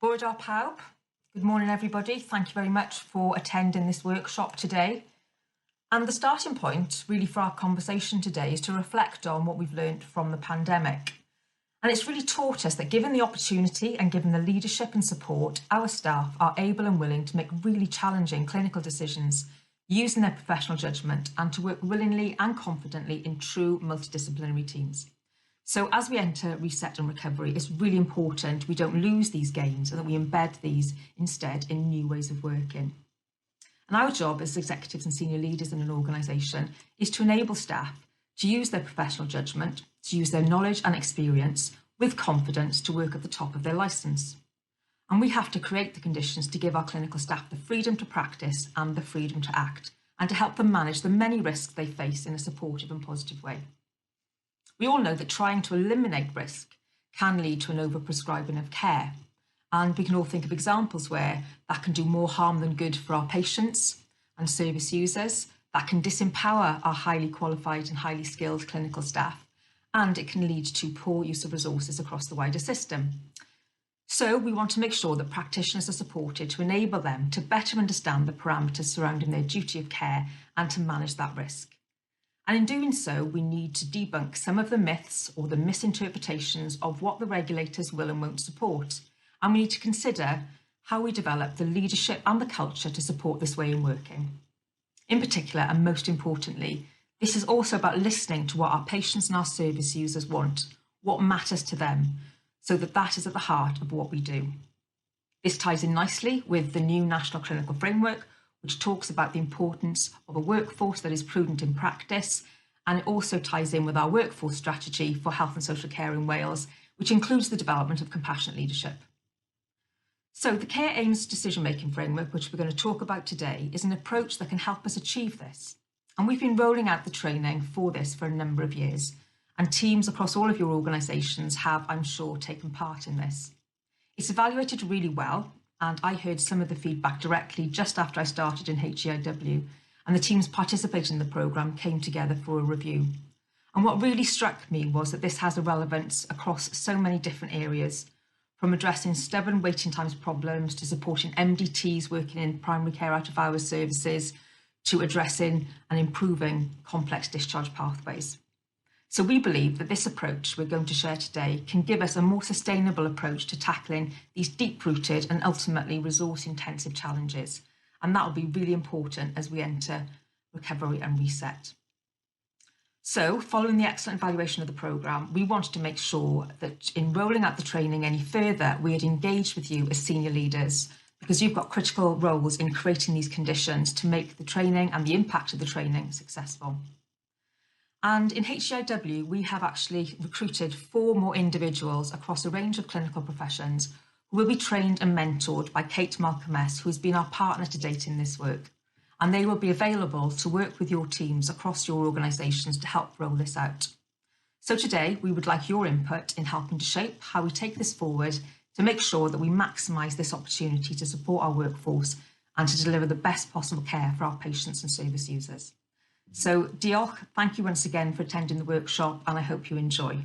Bore da pawb. Good morning, everybody. Thank you very much for attending this workshop today. And the starting point, really, for our conversation today is to reflect on what we've learned from the pandemic. And it's really taught us that given the opportunity and given the leadership and support, our staff are able and willing to make really challenging clinical decisions using their professional judgment and to work willingly and confidently in true multidisciplinary teams. So as we enter reset and recovery, it's really important we don't lose these gains and that we embed these instead in new ways of working. And our job as executives and senior leaders in an organisation is to enable staff to use their professional judgment, to use their knowledge and experience with confidence to work at the top of their licence. And we have to create the conditions to give our clinical staff the freedom to practice and the freedom to act, and to help them manage the many risks they face in a supportive and positive way. We all know that trying to eliminate risk can lead to an overprescribing of care. And we can all think of examples where that can do more harm than good for our patients and service users, that can disempower our highly qualified and highly skilled clinical staff, and it can lead to poor use of resources across the wider system. So we want to make sure that practitioners are supported to enable them to better understand the parameters surrounding their duty of care and to manage that risk. And in doing so, we need to debunk some of the myths or the misinterpretations of what the regulators will and won't support. And we need to consider how we develop the leadership and the culture to support this way in working. In particular, and most importantly, this is also about listening to what our patients and our service users want, what matters to them, so that that is at the heart of what we do. This ties in nicely with the new National Clinical Framework, which talks about the importance of a workforce that is prudent in practice, and it also ties in with our workforce strategy for health and social care in Wales, which includes the development of compassionate leadership. So the Care Aims decision-making framework, which we're going to talk about today, is an approach that can help us achieve this. And we've been rolling out the training for this for a number of years, and teams across all of your organisations have, I'm sure, taken part in this. It's evaluated really well, and I heard some of the feedback directly just after I started in HEIW, and the teams participating in the programme came together for a review. And what really struck me was that this has a relevance across so many different areas, from addressing stubborn waiting times problems to supporting MDTs working in primary care out-of-hours services to addressing and improving complex discharge pathways. So we believe that this approach we're going to share today can give us a more sustainable approach to tackling these deep-rooted and ultimately resource-intensive challenges. And that will be really important as we enter recovery and reset. So following the excellent evaluation of the programme, we wanted to make sure that in rolling out the training any further, we had engaged with you as senior leaders, because you've got critical roles in creating these conditions to make the training and the impact of the training successful. And in HEIW, we have actually recruited 4 more individuals across a range of clinical professions who will be trained and mentored by Kate Malcolm-S, who has been our partner to date in this work. And they will be available to work with your teams across your organisations to help roll this out. So today, we would like your input in helping to shape how we take this forward to make sure that we maximise this opportunity to support our workforce and to deliver the best possible care for our patients and service users. So diolch, thank you once again for attending the workshop, and I hope you enjoy.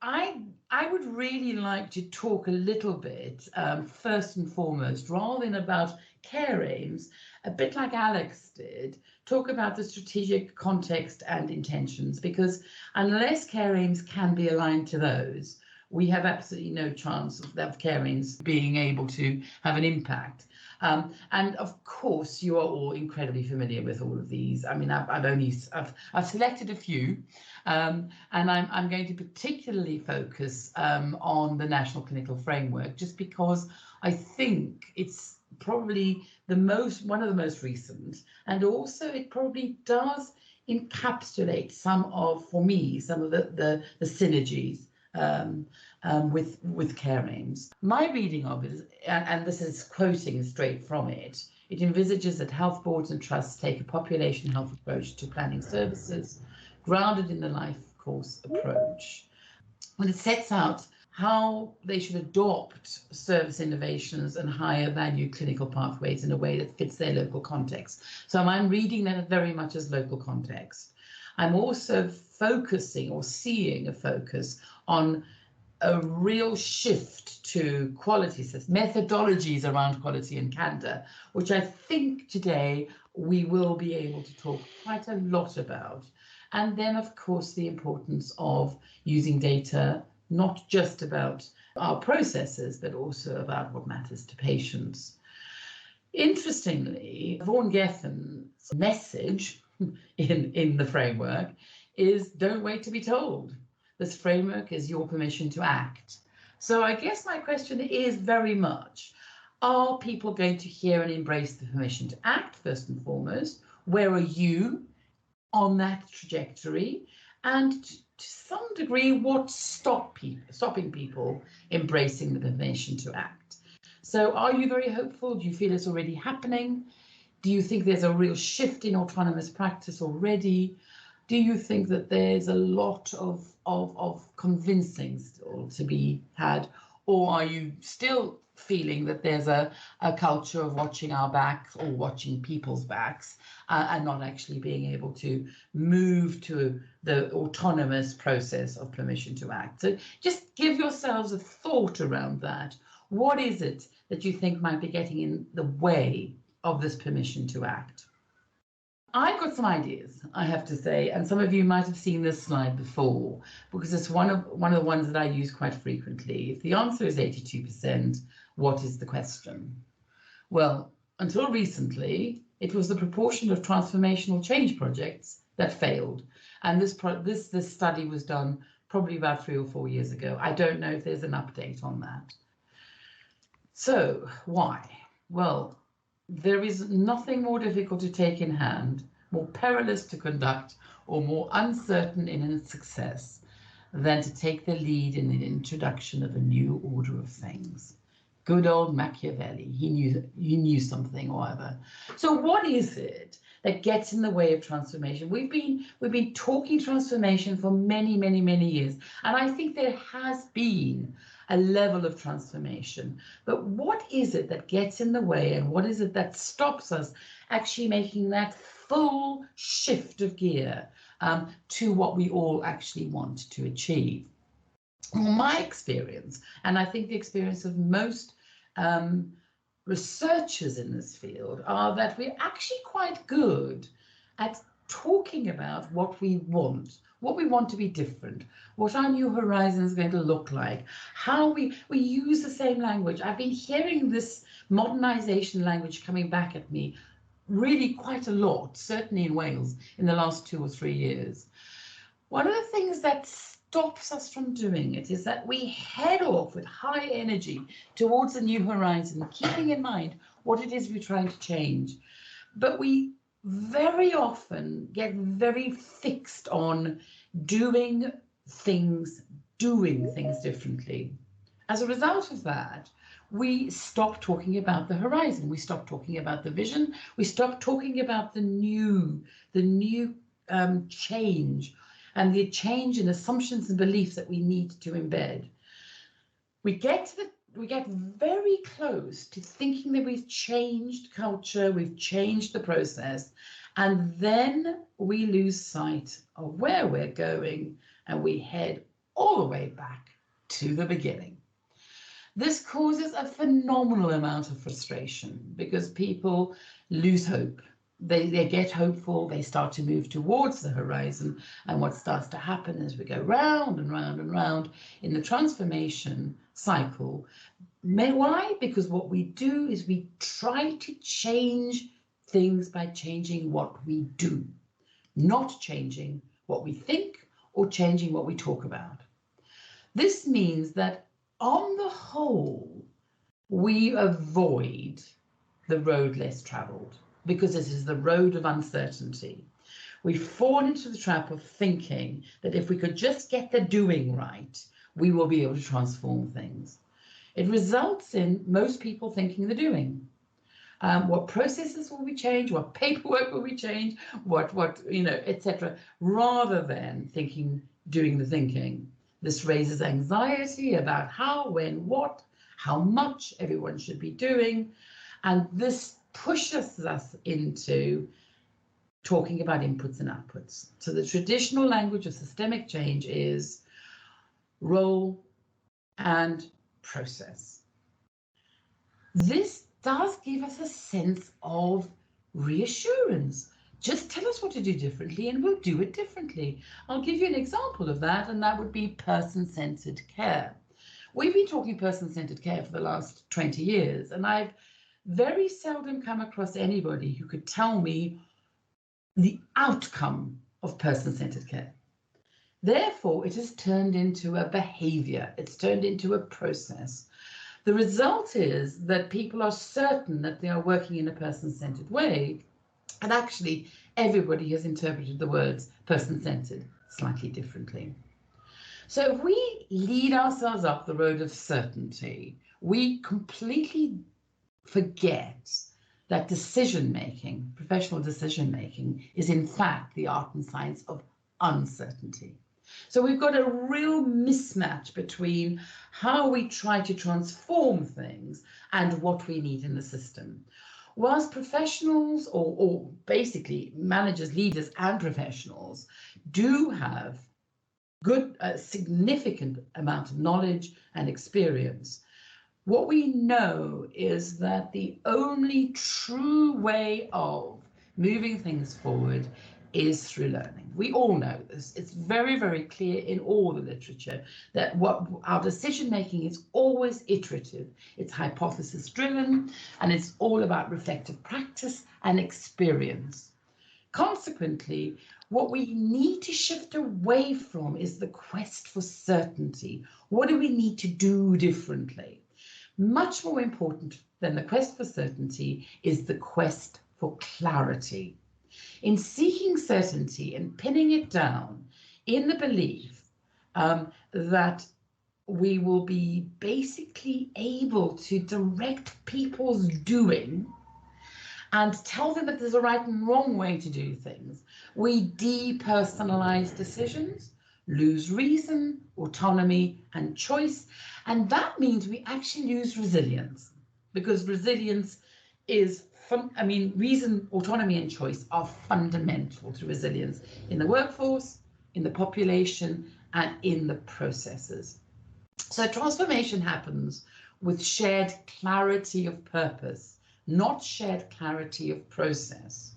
I would really like to talk a little bit, first and foremost, rather than about care aims, a bit like Alex did, talk about the strategic context and intentions, because unless care aims can be aligned to those, we have absolutely no chance of care aims being able to have an impact. And of course, you are all incredibly familiar with all of these. I mean, I've selected a few, and I'm going to particularly focus on the National Clinical Framework, just because I think it's probably one of the most recent, and also it probably does encapsulate for me, some of the synergies with care aims. My reading of it is, and this is quoting straight from it, it envisages that health boards and trusts take a population health approach to planning services, grounded in the life course approach. When it sets out how they should adopt service innovations and higher value clinical pathways in a way that fits their local context. So I'm reading that very much as local context. I'm also focusing or seeing a focus on a real shift to quality methodologies around quality and candor, which I think today we will be able to talk quite a lot about. And then, of course, the importance of using data, not just about our processes, but also about what matters to patients. Interestingly, Vaughan Gethin's message in the framework is don't wait to be told. This framework is your permission to act. So I guess my question is very much, are people going to hear and embrace the permission to act first and foremost? Where are you on that trajectory? And to some degree, what's stopping people embracing the permission to act? So are you very hopeful? Do you feel it's already happening? Do you think there's a real shift in autonomous practice already? Do you think that there's a lot of convincing still to be had? Or are you still feeling that there's a culture of watching our backs or watching people's backs and not actually being able to move to the autonomous process of permission to act? So just give yourselves a thought around that. What is it that you think might be getting in the way of this permission to act? I've got some ideas, I have to say, and some of you might have seen this slide before, because it's one of the ones that I use quite frequently. If the answer is 82%, what is the question? Well, until recently, it was the proportion of transformational change projects that failed. And this study was done probably about 3 or 4 years ago. I don't know if there's an update on that. So why? Well, there is nothing more difficult to take in hand, more perilous to conduct, or more uncertain in its success than to take the lead in the introduction of a new order of things. Good old Machiavelli, he knew something or other. So what is it that gets in the way of transformation? We've been talking transformation for many, many, many years, and I think there has been a level of transformation. But what is it that gets in the way, and what is it that stops us actually making that full shift of gear to what we all actually want to achieve? Well, my experience, and I think the experience of most researchers in this field, are that we're actually quite good at talking about what we want to be different, what our new horizon is going to look like, how we use the same language. I've been hearing this modernization language coming back at me really quite a lot, certainly in Wales in the last 2 or 3 years. One of the things that stops us from doing it is that we head off with high energy towards the new horizon, keeping in mind what it is we're trying to change. But we very often get very fixed on doing things differently. As a result of that, we stop talking about the horizon, we stop talking about the vision, we stop talking about the new change and the change in assumptions and beliefs that we need to embed. We get very close to thinking that we've changed culture, we've changed the process, and then we lose sight of where we're going and we head all the way back to the beginning. This causes a phenomenal amount of frustration because people lose hope. They get hopeful, they start to move towards the horizon, and what starts to happen is we go round and round and round in the transformation cycle. Why? Because what we do is we try to change things by changing what we do, not changing what we think or changing what we talk about. This means that on the whole, we avoid the road less traveled because it is the road of uncertainty. We fall into the trap of thinking that if we could just get the doing right, we will be able to transform things. It results in most people thinking the doing. What processes will we change? What paperwork will we change? What etc. Rather than doing the thinking. This raises anxiety about how, when, what, how much everyone should be doing, and this pushes us into talking about inputs and outputs. So the traditional language of systemic change is roll, and process. This does give us a sense of reassurance. Just tell us what to do differently and we'll do it differently. I'll give you an example of that, and that would be person-centered care. We've been talking person-centered care for the last 20 years, and I've very seldom come across anybody who could tell me the outcome of person-centered care. Therefore, it has turned into a behavior. It's turned into a process. The result is that people are certain that they are working in a person-centered way, and actually everybody has interpreted the words person-centered slightly differently. So if we lead ourselves up the road of certainty, we completely forget that decision-making, professional decision-making, is in fact the art and science of uncertainty. So we've got a real mismatch between how we try to transform things and what we need in the system. Whilst professionals, or basically managers, leaders and professionals, do have good, significant amount of knowledge and experience, what we know is that the only true way of moving things forward is through learning. We all know this. It's very, very clear in all the literature that what our decision making is always iterative. It's hypothesis driven, and it's all about reflective practice and experience. Consequently, what we need to shift away from is the quest for certainty. What do we need to do differently? Much more important than the quest for certainty is the quest for clarity. In seeking certainty and pinning it down in the belief that we will be basically able to direct people's doing and tell them that there's a right and wrong way to do things, we depersonalize decisions, lose reason, autonomy, and choice. And that means we actually lose resilience, because resilience is reason, autonomy, and choice are fundamental to resilience in the workforce, in the population, and in the processes. So transformation happens with shared clarity of purpose, not shared clarity of process.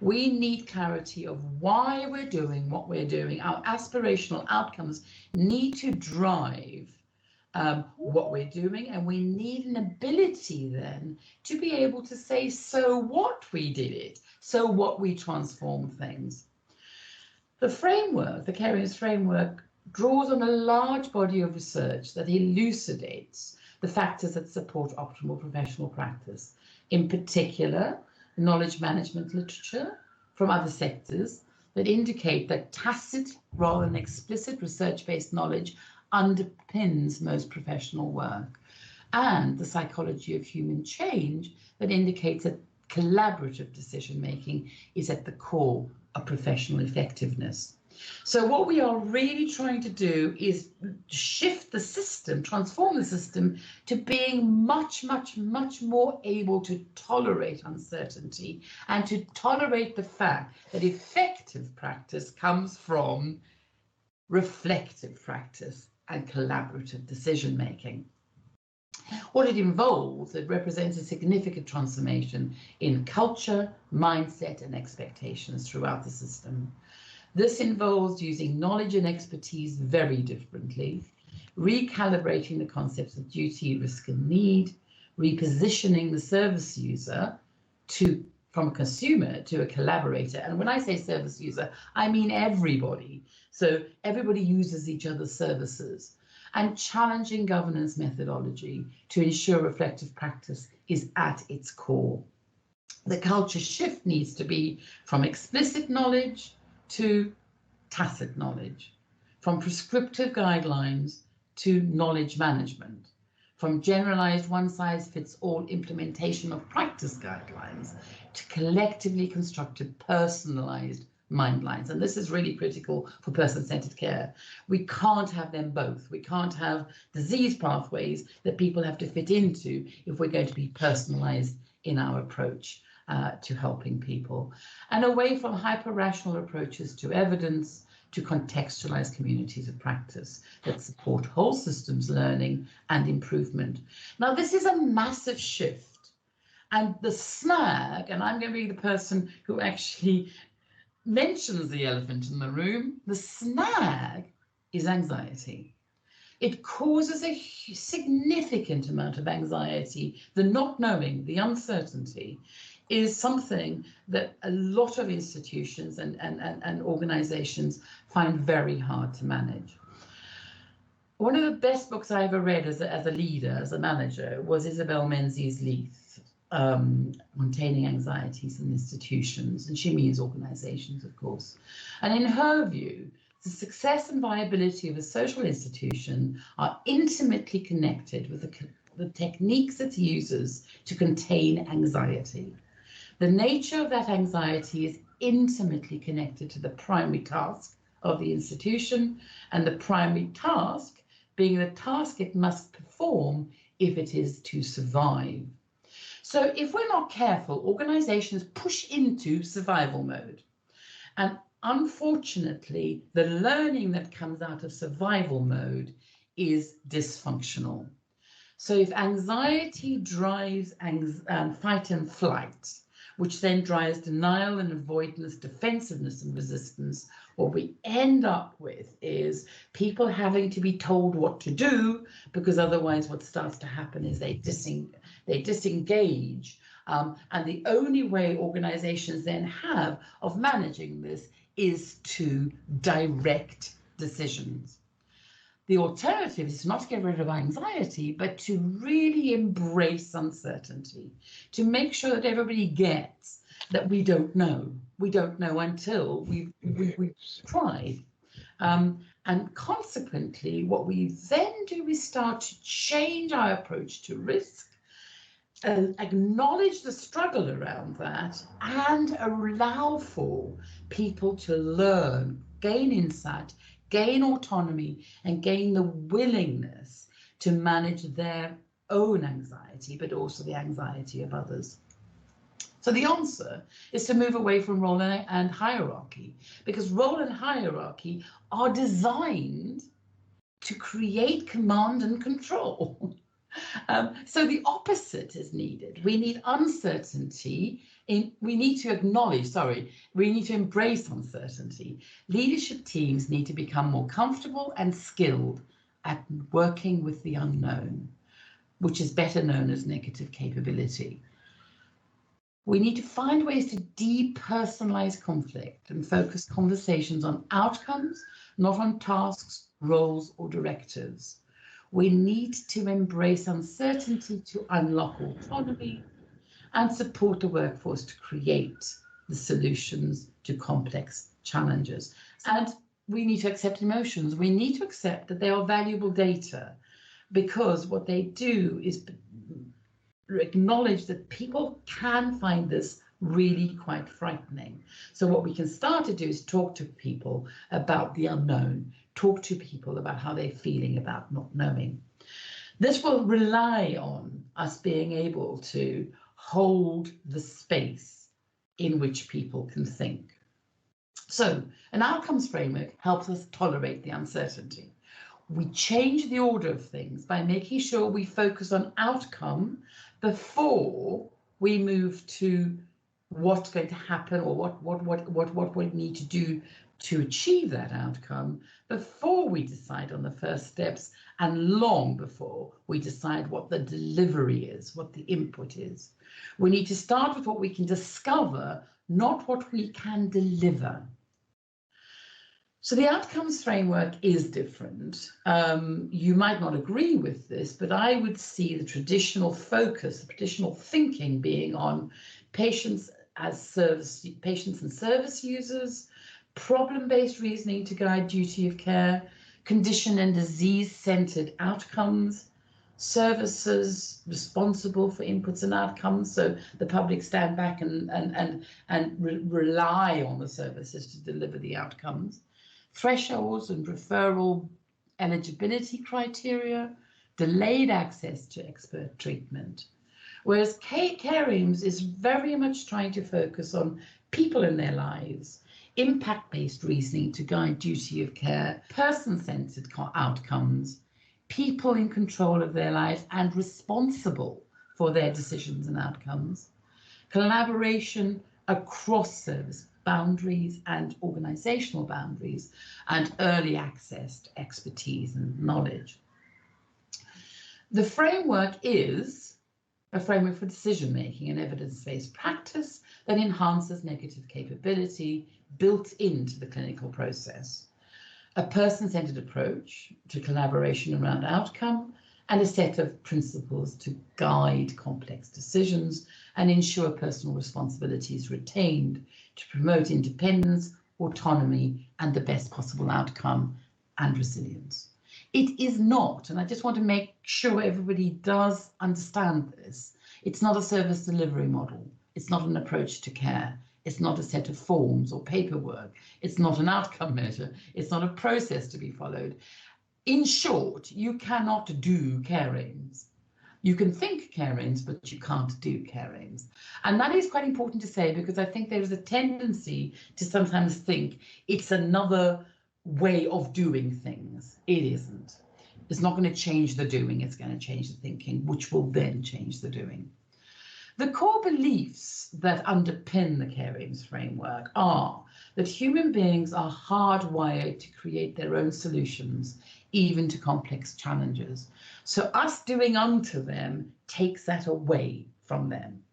We need clarity of why we're doing what we're doing. Our aspirational outcomes need to drive what we're doing, and we need an ability then to be able to say, so what we did it, so what we transform things. The framework, the Carians framework, draws on a large body of research that elucidates the factors that support optimal professional practice. In particular, knowledge management literature from other sectors that indicate that tacit rather than explicit research-based knowledge underpins most professional work, and the psychology of human change that indicates that collaborative decision-making is at the core of professional effectiveness. So what we are really trying to do is shift the system, transform the system to being much, much, much more able to tolerate uncertainty and to tolerate the fact that effective practice comes from reflective practice and collaborative decision making. What it involves, it represents a significant transformation in culture, mindset, and expectations throughout the system. This involves using knowledge and expertise very differently, recalibrating the concepts of duty, risk, and need, repositioning the service user from a consumer to a collaborator. And when I say service user, I mean everybody. So everybody uses each other's services, and challenging governance methodology to ensure reflective practice is at its core. The culture shift needs to be from explicit knowledge to tacit knowledge, from prescriptive guidelines to knowledge management, from generalized one-size-fits-all implementation of practice guidelines to collectively constructed personalized mindlines. And this is really critical for person-centered care. We can't have them both. We can't have disease pathways that people have to fit into if we're going to be personalized in our approach to helping people, and away from hyper-rational approaches to evidence, to contextualize communities of practice that support whole systems learning and improvement. Now, this is a massive shift. And the snag, and I'm going to be the person who actually mentions the elephant in the room, the snag is anxiety. It causes a significant amount of anxiety. The not knowing, the uncertainty, is something that a lot of institutions and organizations find very hard to manage. One of the best books I ever read as a leader, as a manager, was Isabel Menzies Leith, Containing Anxieties in Institutions, and she means organizations, of course. And in her view, the success and viability of a social institution are intimately connected with the techniques it uses to contain anxiety. The nature of that anxiety is intimately connected to the primary task of the institution, and the primary task being the task it must perform if it is to survive. So if we're not careful, organizations push into survival mode. And unfortunately, the learning that comes out of survival mode is dysfunctional. So if anxiety drives fight and flight, which then drives denial and avoidance, defensiveness and resistance, what we end up with is people having to be told what to do, because otherwise what starts to happen is they disengage. And the only way organizations then have of managing this is to direct decisions. The alternative is not to get rid of anxiety, but to really embrace uncertainty, to make sure that everybody gets that we don't know. We don't know until we've tried. And consequently, what we then do is start to change our approach to risk, acknowledge the struggle around that, and allow for people to learn, gain insight, gain autonomy, and gain the willingness to manage their own anxiety, but also the anxiety of others. So the answer is to move away from role and hierarchy, because role and hierarchy are designed to create command and control. So the opposite is needed. We need uncertainty. We need to embrace uncertainty. Leadership teams need to become more comfortable and skilled at working with the unknown, which is better known as negative capability. We need to find ways to depersonalize conflict and focus conversations on outcomes, not on tasks, roles, or directives. We need to embrace uncertainty to unlock autonomy and support the workforce to create the solutions to complex challenges. And we need to accept emotions. We need to accept that they are valuable data, because what they do is acknowledge that people can find this really quite frightening. So what we can start to do is talk to people about the unknown, talk to people about how they're feeling about not knowing. This will rely on us being able to hold the space in which people can think. So an outcomes framework helps us tolerate the uncertainty. We change the order of things by making sure we focus on outcome before we move to what's going to happen, or what we need to do to achieve that outcome, before we decide on the first steps, and long before we decide what the delivery is, what the input is. We need to start with what we can discover, not what we can deliver. So the outcomes framework is different. You might not agree with this, but I would see the traditional focus, the traditional thinking being on patients and service users, problem-based reasoning to guide duty of care, condition and disease-centered outcomes, services responsible for inputs and outcomes, so the public stand back and rely on the services to deliver the outcomes, thresholds and referral eligibility criteria, delayed access to expert treatment. Whereas Care Aims is very much trying to focus on people in their lives, impact-based reasoning to guide duty of care, person-centered outcomes, people in control of their lives and responsible for their decisions and outcomes, collaboration across service boundaries and organizational boundaries, and early access to expertise and knowledge. The framework is a framework for decision-making and evidence-based practice that enhances negative capability built into the clinical process, a person-centered approach to collaboration around outcome, and a set of principles to guide complex decisions and ensure personal responsibility is retained to promote independence, autonomy, and the best possible outcome and resilience. It is not, and I just want to make sure everybody does understand this, it's not a service delivery model. It's not an approach to care. It's not a set of forms or paperwork. It's not an outcome measure. It's not a process to be followed. In short, you cannot do care aims. You can think care aims, but you can't do care aims. And that is quite important to say, because I think there is a tendency to sometimes think it's another way of doing things. It isn't. It's not going to change the doing, it's going to change the thinking, which will then change the doing. The core beliefs that underpin the care aims framework are that human beings are hardwired to create their own solutions, even to complex challenges. So us doing unto them takes that away from them.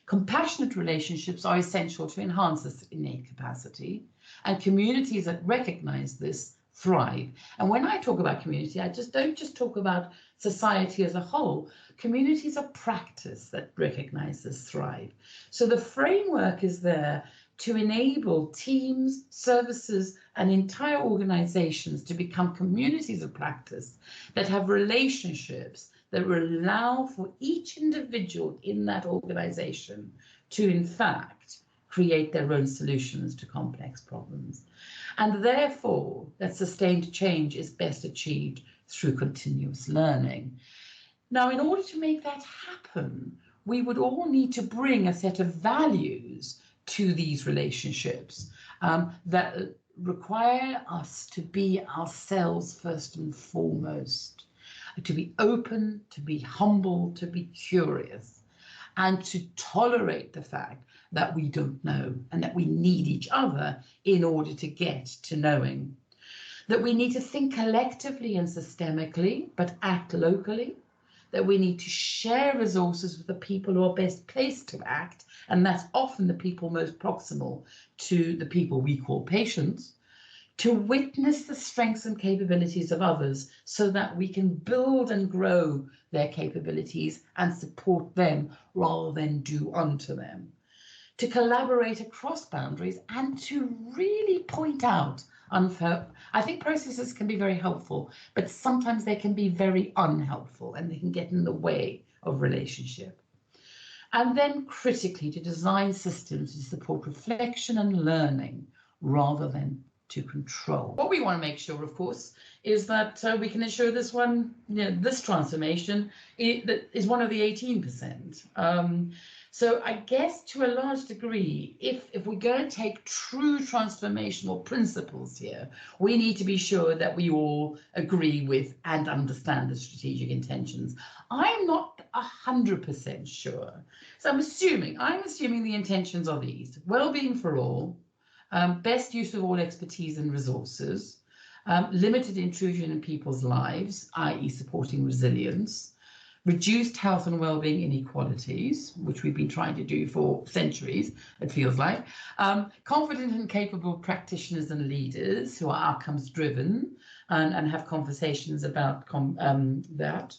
Compassionate relationships are essential to enhance this innate capacity, and communities that recognize this thrive. And when I talk about community, I don't just talk about society as a whole. Communities of practice that recognize this thrive. So the framework is there to enable teams, services, and entire organizations to become communities of practice that have relationships that will allow for each individual in that organization to, in fact, create their own solutions to complex problems. And therefore, that sustained change is best achieved through continuous learning. Now, in order to make that happen, we would all need to bring a set of values to these relationships that require us to be ourselves first and foremost, to be open, to be humble, to be curious, and to tolerate the fact that we don't know and that we need each other in order to get to knowing. That we need to think collectively and systemically, but act locally. That we need to share resources with the people who are best placed to act, and that's often the people most proximal to the people we call patients. To witness the strengths and capabilities of others so that we can build and grow their capabilities and support them rather than do unto them. To collaborate across boundaries and to really point out unfair. I think processes can be very helpful, but sometimes they can be very unhelpful and they can get in the way of relationship. And then critically, to design systems to support reflection and learning rather than to control. What we want to make sure, of course, is that we can ensure this this transformation is one of the 18%. So I guess to a large degree, if we're going to take true transformational principles here, we need to be sure that we all agree with and understand the strategic intentions. I'm not 100% sure. So I'm assuming the intentions are these: well-being for all, best use of all expertise and resources, limited intrusion in people's lives, i.e. supporting resilience, reduced health and well-being inequalities, which we've been trying to do for centuries, it feels like, confident and capable practitioners and leaders who are outcomes driven and have conversations about that,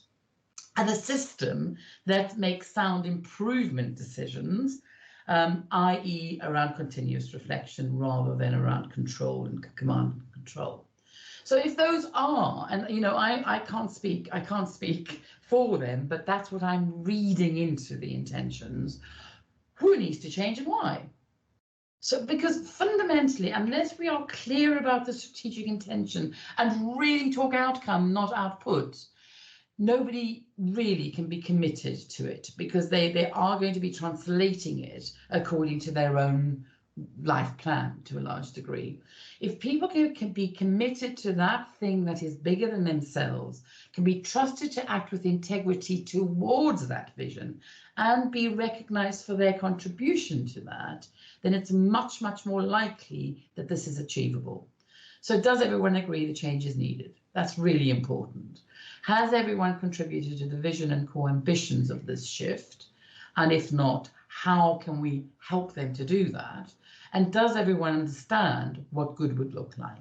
and a system that makes sound improvement decisions, i.e. around continuous reflection rather than around control and command and control. So if those are, and I can't speak for them, but that's what I'm reading into the intentions, who needs to change and why? So because fundamentally, unless we are clear about the strategic intention and really talk outcome, not output, nobody really can be committed to it, because they are going to be translating it according to their own life plan to a large degree. If people can be committed to that thing that is bigger than themselves, can be trusted to act with integrity towards that vision and be recognized for their contribution to that, then it's much, much more likely that this is achievable. So does everyone agree the change is needed? That's really important. Has everyone contributed to the vision and core ambitions of this shift? And if not, how can we help them to do that? And does everyone understand what good would look like?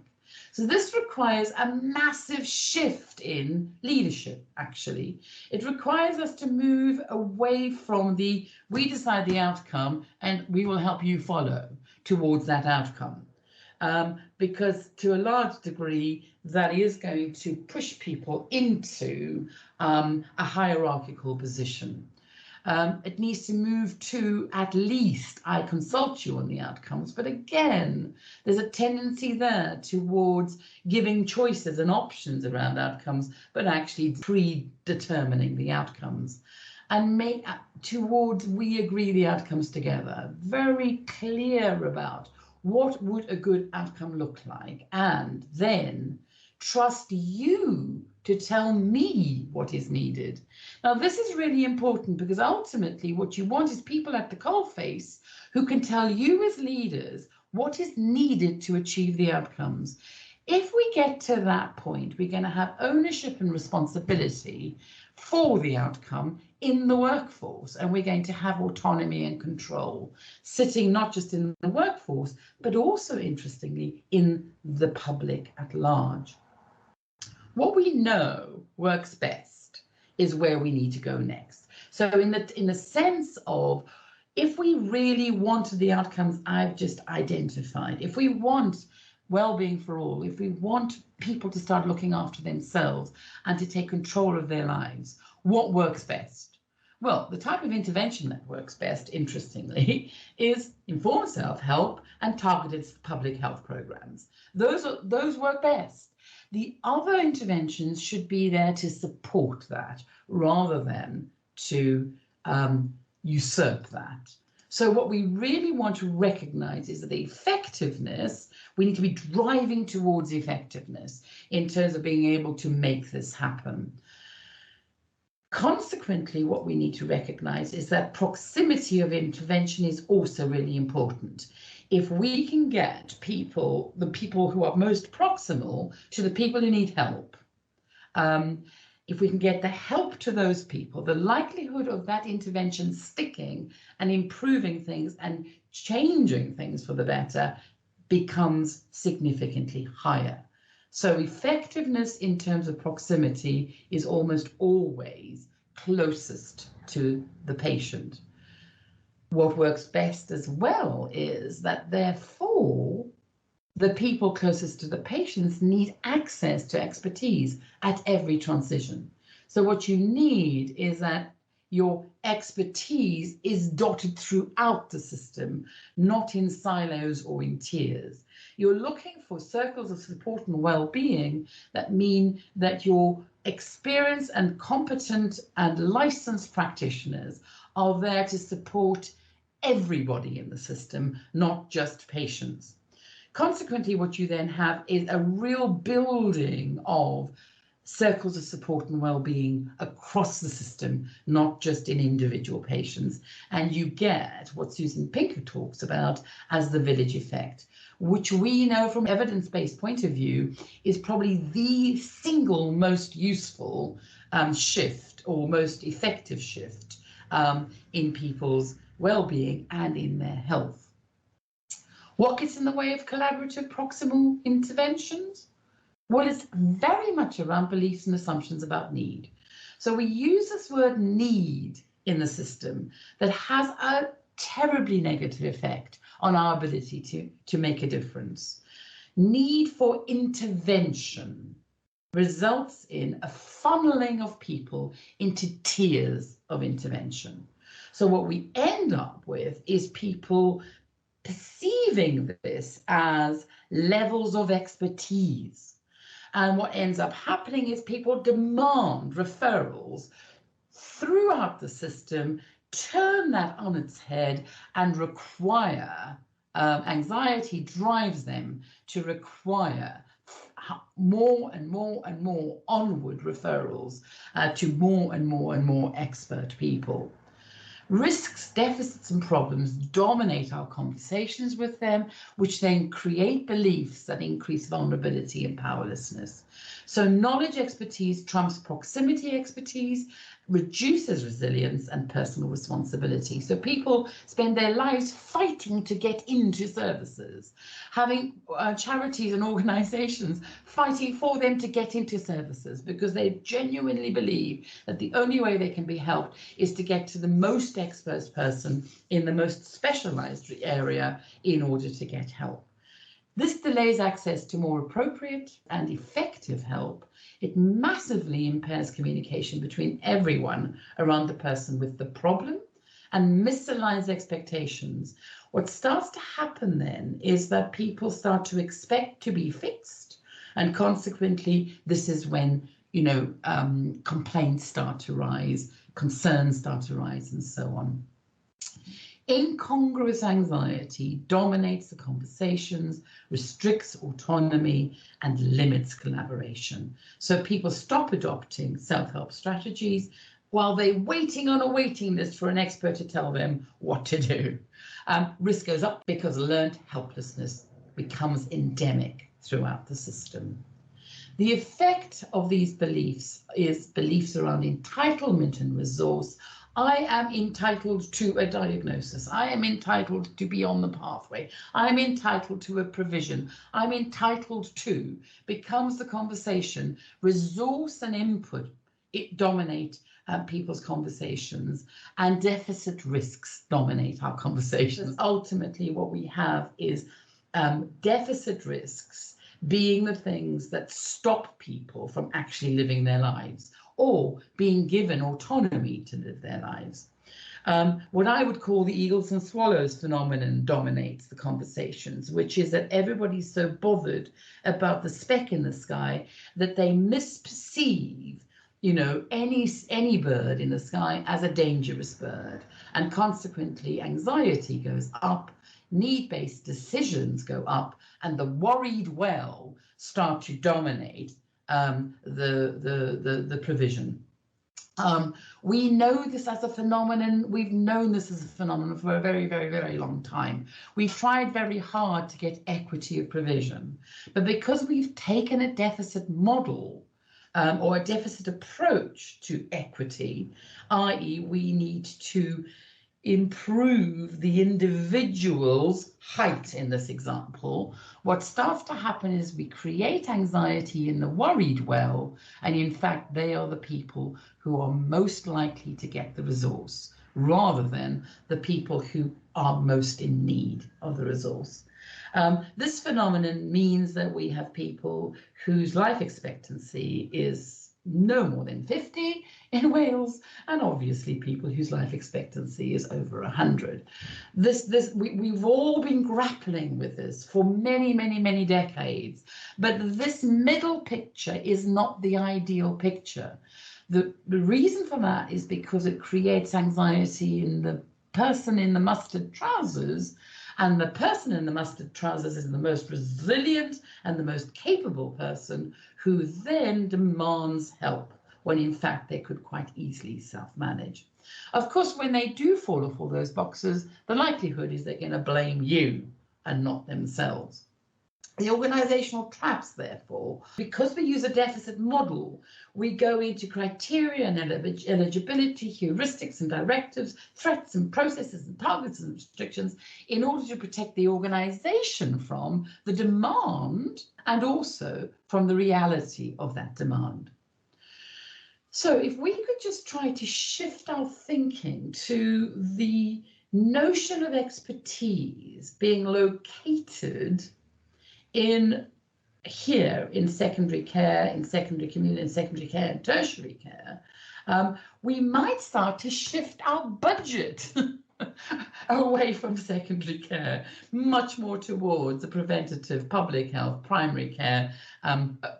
So this requires a massive shift in leadership, actually. It requires us to move away from the we decide the outcome and we will help you follow towards that outcome. Because to a large degree, that is going to push people into a hierarchical position. It needs to move to at least I consult you on the outcomes. But again, there's a tendency there towards giving choices and options around outcomes, but actually predetermining the outcomes. And make towards we agree the outcomes together, very clear about what would a good outcome look like, and then trust you to tell me what is needed. Now, this is really important because ultimately what you want is people at the coalface who can tell you as leaders what is needed to achieve the outcomes. If we get to that point, we're going to have ownership and responsibility for the outcome in the workforce, and we're going to have autonomy and control sitting not just in the workforce, but also, interestingly, in the public at large. What we know works best is where we need to go next. So in the sense of, if we really want the outcomes I've just identified, if we want well-being for all, if we want people to start looking after themselves and to take control of their lives, what works best? Well, the type of intervention that works best, interestingly, is informed self-help and targeted public health programs. Those work best. The other interventions should be there to support that rather than to usurp that. So what we really want to recognize is that the effectiveness, we need to be driving towards effectiveness in terms of being able to make this happen. Consequently, what we need to recognize is that proximity of intervention is also really important. If we can get people, the people who are most proximal to the people who need help, if we can get the help to those people, the likelihood of that intervention sticking and improving things and changing things for the better becomes significantly higher. So effectiveness in terms of proximity is almost always closest to the patient. What works best as well is that therefore the people closest to the patients need access to expertise at every transition. So what you need is that your expertise is dotted throughout the system, not in silos or in tiers. You're looking for circles of support and well-being that mean that your experienced and competent and licensed practitioners are there to support everybody in the system, not just patients. Consequently, what you then have is a real building of circles of support and well-being across the system, not just in individual patients. And you get what Susan Pinker talks about as the village effect, which we know from evidence-based point of view is probably the single most useful shift or most effective shift in people's well-being and in their health. What gets in the way of collaborative proximal interventions? Well, it's very much around beliefs and assumptions about need. So we use this word need in the system that has a terribly negative effect on our ability to make a difference. Need for intervention results in a funneling of people into tiers of intervention. So what we end up with is people perceiving this as levels of expertise. And what ends up happening is people demand referrals throughout the system, turn that on its head and require anxiety drives them to require more and more and more onward referrals to more and more and more expert people. Risks, deficits, and problems dominate our conversations with them, which then create beliefs that increase vulnerability and powerlessness. So knowledge expertise trumps proximity expertise, reduces resilience and personal responsibility. So people spend their lives fighting to get into services, having charities and organizations fighting for them to get into services because they genuinely believe that the only way they can be helped is to get to the most expert person in the most specialized area in order to get help. This delays access to more appropriate and effective help. It massively impairs communication between everyone around the person with the problem and misaligns expectations. What starts to happen then is that people start to expect to be fixed, and consequently, this is when complaints start to rise, concerns start to rise, and so on. Incongruous anxiety dominates the conversations, restricts autonomy, and limits collaboration. So people stop adopting self-help strategies while they're waiting on a waiting list for an expert to tell them what to do. Risk goes up because learned helplessness becomes endemic throughout the system. The effect of these beliefs is beliefs around entitlement and resource. I am entitled to a diagnosis. I am entitled to be on the pathway. I'm entitled to a provision. I'm entitled to becomes the conversation. Resource and input, it dominate people's conversations, and deficit risks dominate our conversations. Ultimately, what we have is deficit risks being the things that stop people from actually living their lives or being given autonomy to live their lives. What I would call the eagles and swallows phenomenon dominates the conversations, which is that everybody's so bothered about the speck in the sky that they misperceive, any bird in the sky as a dangerous bird, and consequently anxiety goes up, need-based decisions go up, and the worried well start to dominate the provision. We know this as a phenomenon. We've known this as a phenomenon for a very, very, very long time. We've tried very hard to get equity of provision, but because we've taken a deficit model or a deficit approach to equity, i.e. we need to improve the individual's height in this example, what starts to happen is we create anxiety in the worried well, and in fact they are the people who are most likely to get the resource rather than the people who are most in need of the resource. This phenomenon means that we have people whose life expectancy is no more than 50 in Wales, and obviously people whose life expectancy is over 100. We've all been grappling with this for many, many, many decades, but this middle picture is not the ideal picture. The reason for that is because it creates anxiety in the person in the mustard trousers, and the person in the mustard trousers is the most resilient and the most capable person who then demands help when in fact they could quite easily self-manage. Of course, when they do fall off all those boxes, the likelihood is they're going to blame you and not themselves. The organizational traps, therefore, because we use a deficit model, we go into criteria and eligibility, heuristics and directives, threats and processes and targets and restrictions in order to protect the organization from the demand and also from the reality of that demand. So if we could just try to shift our thinking to the notion of expertise being located in secondary care, in secondary community, in secondary care and tertiary care, we might start to shift our budget away from secondary care, much more towards a preventative public health, primary care,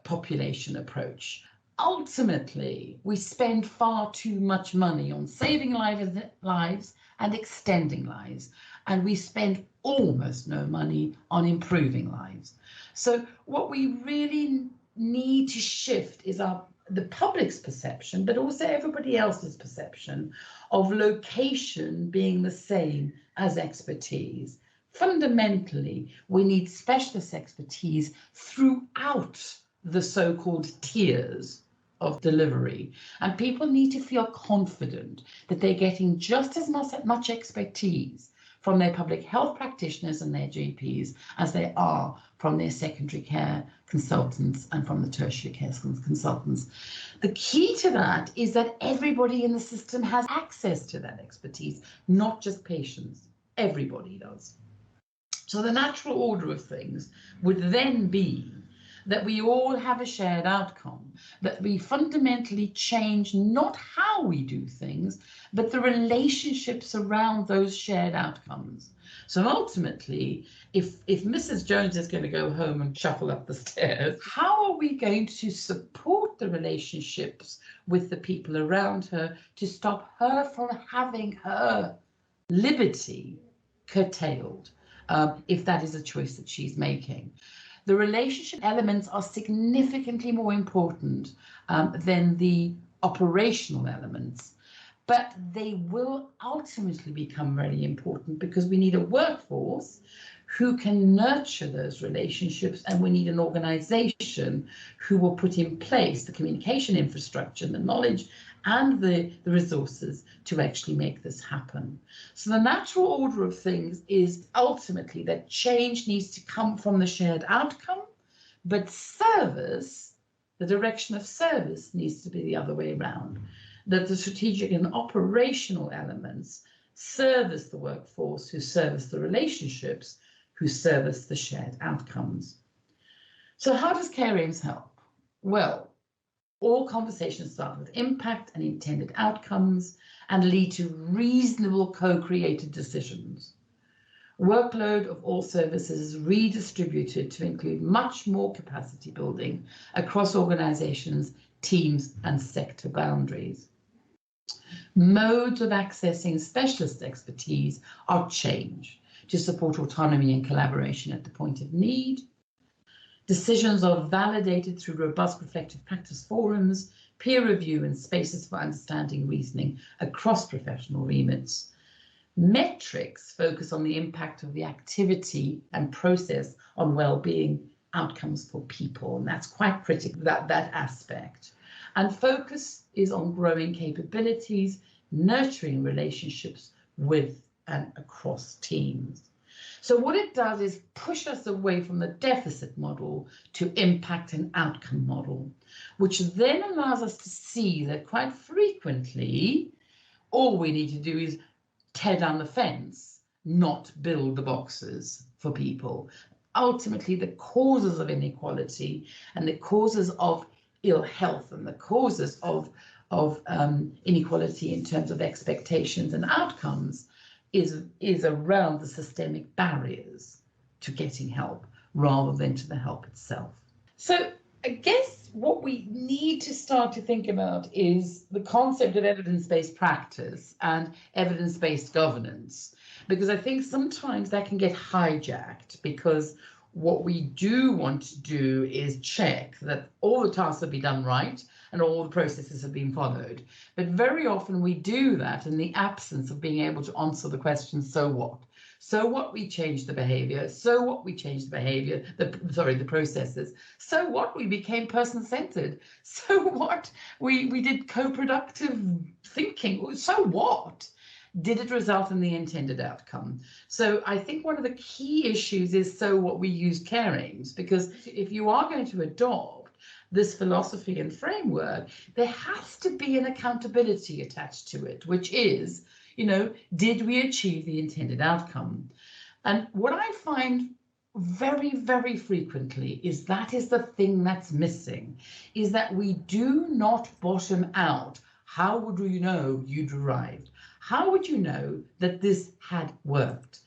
population approach. Ultimately, we spend far too much money on saving lives and extending lives, and we spend almost no money on improving lives. So what we really need to shift is the public's perception, but also everybody else's perception of location being the same as expertise. Fundamentally, we need specialist expertise throughout the so-called tiers of delivery, and people need to feel confident that they're getting just as much expertise from their public health practitioners and their GPs as they are from their secondary care consultants and from the tertiary care consultants. The key to that is that everybody in the system has access to that expertise, not just patients. Everybody does. So the natural order of things would then be that we all have a shared outcome, that we fundamentally change not how we do things, but the relationships around those shared outcomes. So ultimately, if Mrs. Jones is going to go home and shuffle up the stairs, how are we going to support the relationships with the people around her to stop her from having her liberty curtailed, if that is a choice that she's making? The relationship elements are significantly more important than the operational elements, but they will ultimately become very important because we need a workforce who can nurture those relationships, and we need an organization who will put in place the communication infrastructure, the knowledge and the resources to actually make this happen. So the natural order of things is ultimately that change needs to come from the shared outcome, but service, the direction of service, needs to be the other way around. That the strategic and operational elements service the workforce, who service the relationships, who service the shared outcomes. So how does Care Aims help? Well, all conversations start with impact and intended outcomes and lead to reasonable co-created decisions. Workload of all services is redistributed to include much more capacity building across organizations, teams, and sector boundaries. Modes of accessing specialist expertise are changed to support autonomy and collaboration at the point of need. Decisions are validated through robust reflective practice forums, peer review, and spaces for understanding reasoning across professional remits. Metrics focus on the impact of the activity and process on well-being outcomes for people, and that's quite critical, that aspect. And focus is on growing capabilities, nurturing relationships with and across teams. So what it does is push us away from the deficit model to impact and outcome model, which then allows us to see that quite frequently, all we need to do is tear down the fence, not build the boxes for people. Ultimately, the causes of inequality and the causes of ill health and the causes of inequality in terms of expectations and outcomes is around the systemic barriers to getting help rather than to the help itself. So I guess what we need to start to think about is the concept of evidence-based practice and evidence-based governance, because I think sometimes that can get hijacked, because what we do want to do is check that all the tasks have been done right and all the processes have been followed. But very often we do that in the absence of being able to answer the question, so what? So what we change the behavior, so what we change the behavior, the processes, so what we became person-centered, so what we did co-productive thinking, so what? Did it result in the intended outcome? So I think one of the key issues is so what we use Care Aims, because if you are going to adopt this philosophy and framework, there has to be an accountability attached to it, which is, did we achieve the intended outcome? And what I find very, very frequently is that is the thing that's missing, is that we do not bottom out. How would you know you derived? How would you know that this had worked?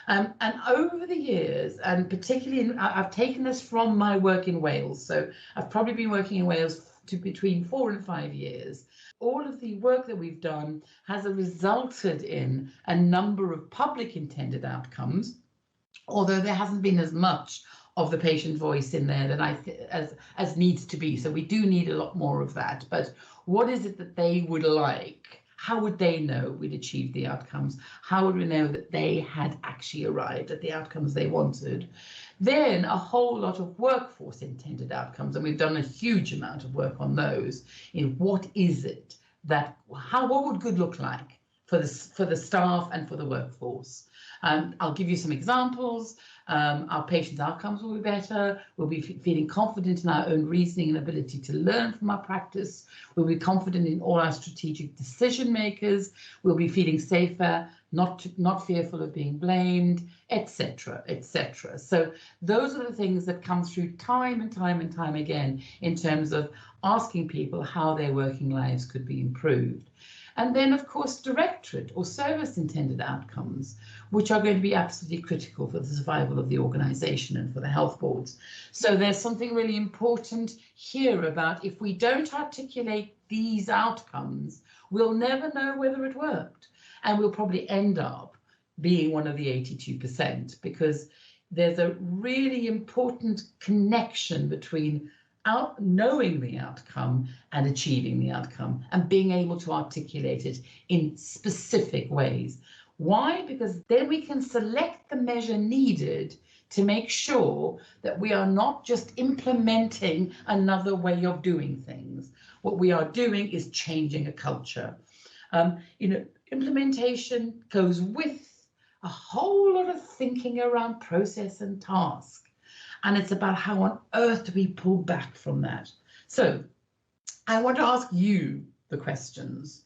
And over the years, and particularly, I've taken this from my work in Wales. So I've probably been working in Wales to between 4 and 5 years, all of the work that we've done has resulted in a number of public intended outcomes, although there hasn't been as much of the patient voice in there that as needs to be. So we do need a lot more of that. But what is it that they would like? How would they know we'd achieved the outcomes? How would we know that they had actually arrived at the outcomes they wanted? Then a whole lot of workforce intended outcomes, and we've done a huge amount of work on those. What is it that, what would good look like for the staff and for the workforce? I'll give you some examples. Our patients' outcomes will be better. We'll be feeling confident in our own reasoning and ability to learn from our practice. We'll be confident in all our strategic decision makers. We'll be feeling safer, not fearful of being blamed, etc., etc. So those are the things that come through time and time and time again in terms of asking people how their working lives could be improved. And then, of course, directorate or service intended outcomes, which are going to be absolutely critical for the survival of the organisation and for the health boards. So there's something really important here about if we don't articulate these outcomes, we'll never know whether it worked. And we'll probably end up being one of the 82%, because there's a really important connection between knowing the outcome and achieving the outcome and being able to articulate it in specific ways. Why? Because then we can select the measure needed to make sure that we are not just implementing another way of doing things. What we are doing is changing a culture. Implementation goes with a whole lot of thinking around process and task. And it's about how on earth do we pull back from that? So I want to ask you the questions.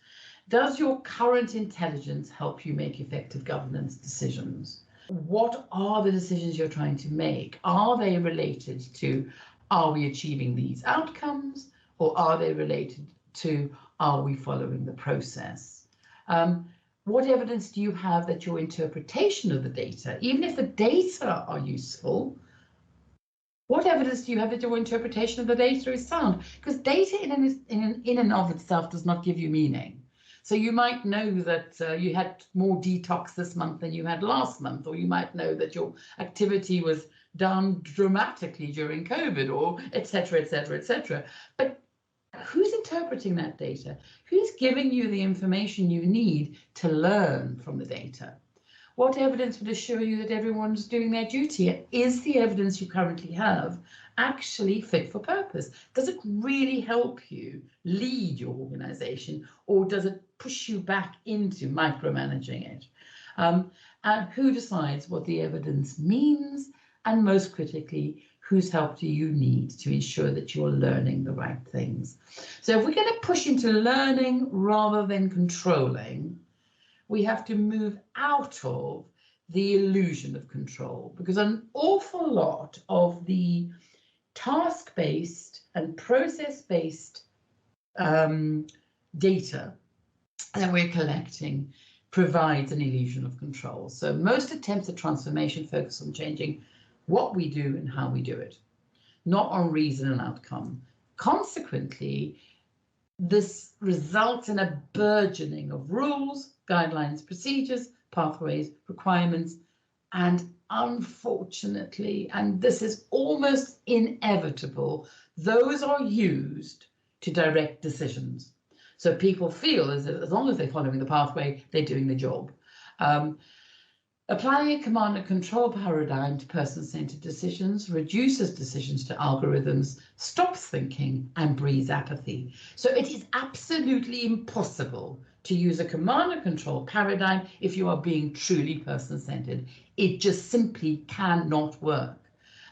Does your current intelligence help you make effective governance decisions? What are the decisions you're trying to make? Are they related to, are we achieving these outcomes? Or are they related to, are we following the process? What evidence do you have that your interpretation of the data, even if the data are useful, what evidence do you have that your interpretation of the data is sound? Because data in and of itself does not give you meaning. So you might know that you had more detox this month than you had last month, or you might know that your activity was down dramatically during COVID, or et cetera, et cetera, et cetera. But who's interpreting that data? Who's giving you the information you need to learn from the data? What evidence would assure you that everyone's doing their duty? Is the evidence you currently have actually fit for purpose? Does it really help you lead your organisation, or does it push you back into micromanaging it? And who decides what the evidence means? And most critically, whose help do you need to ensure that you're learning the right things? So if we're going to push into learning rather than controlling, we have to move out of the illusion of control, because an awful lot of the task-based and process-based data that we're collecting provides an illusion of control. So most attempts at transformation focus on changing what we do and how we do it, not on reason and outcome. Consequently, this results in a burgeoning of rules, guidelines, procedures, pathways, requirements, and unfortunately, and this is almost inevitable, those are used to direct decisions. So people feel as long as they're following the pathway, they're doing the job. Applying a command and control paradigm to person-centered decisions reduces decisions to algorithms, stops thinking, and breeds apathy. So it is absolutely impossible to use a command and control paradigm if you are being truly person-centered. It just simply cannot work.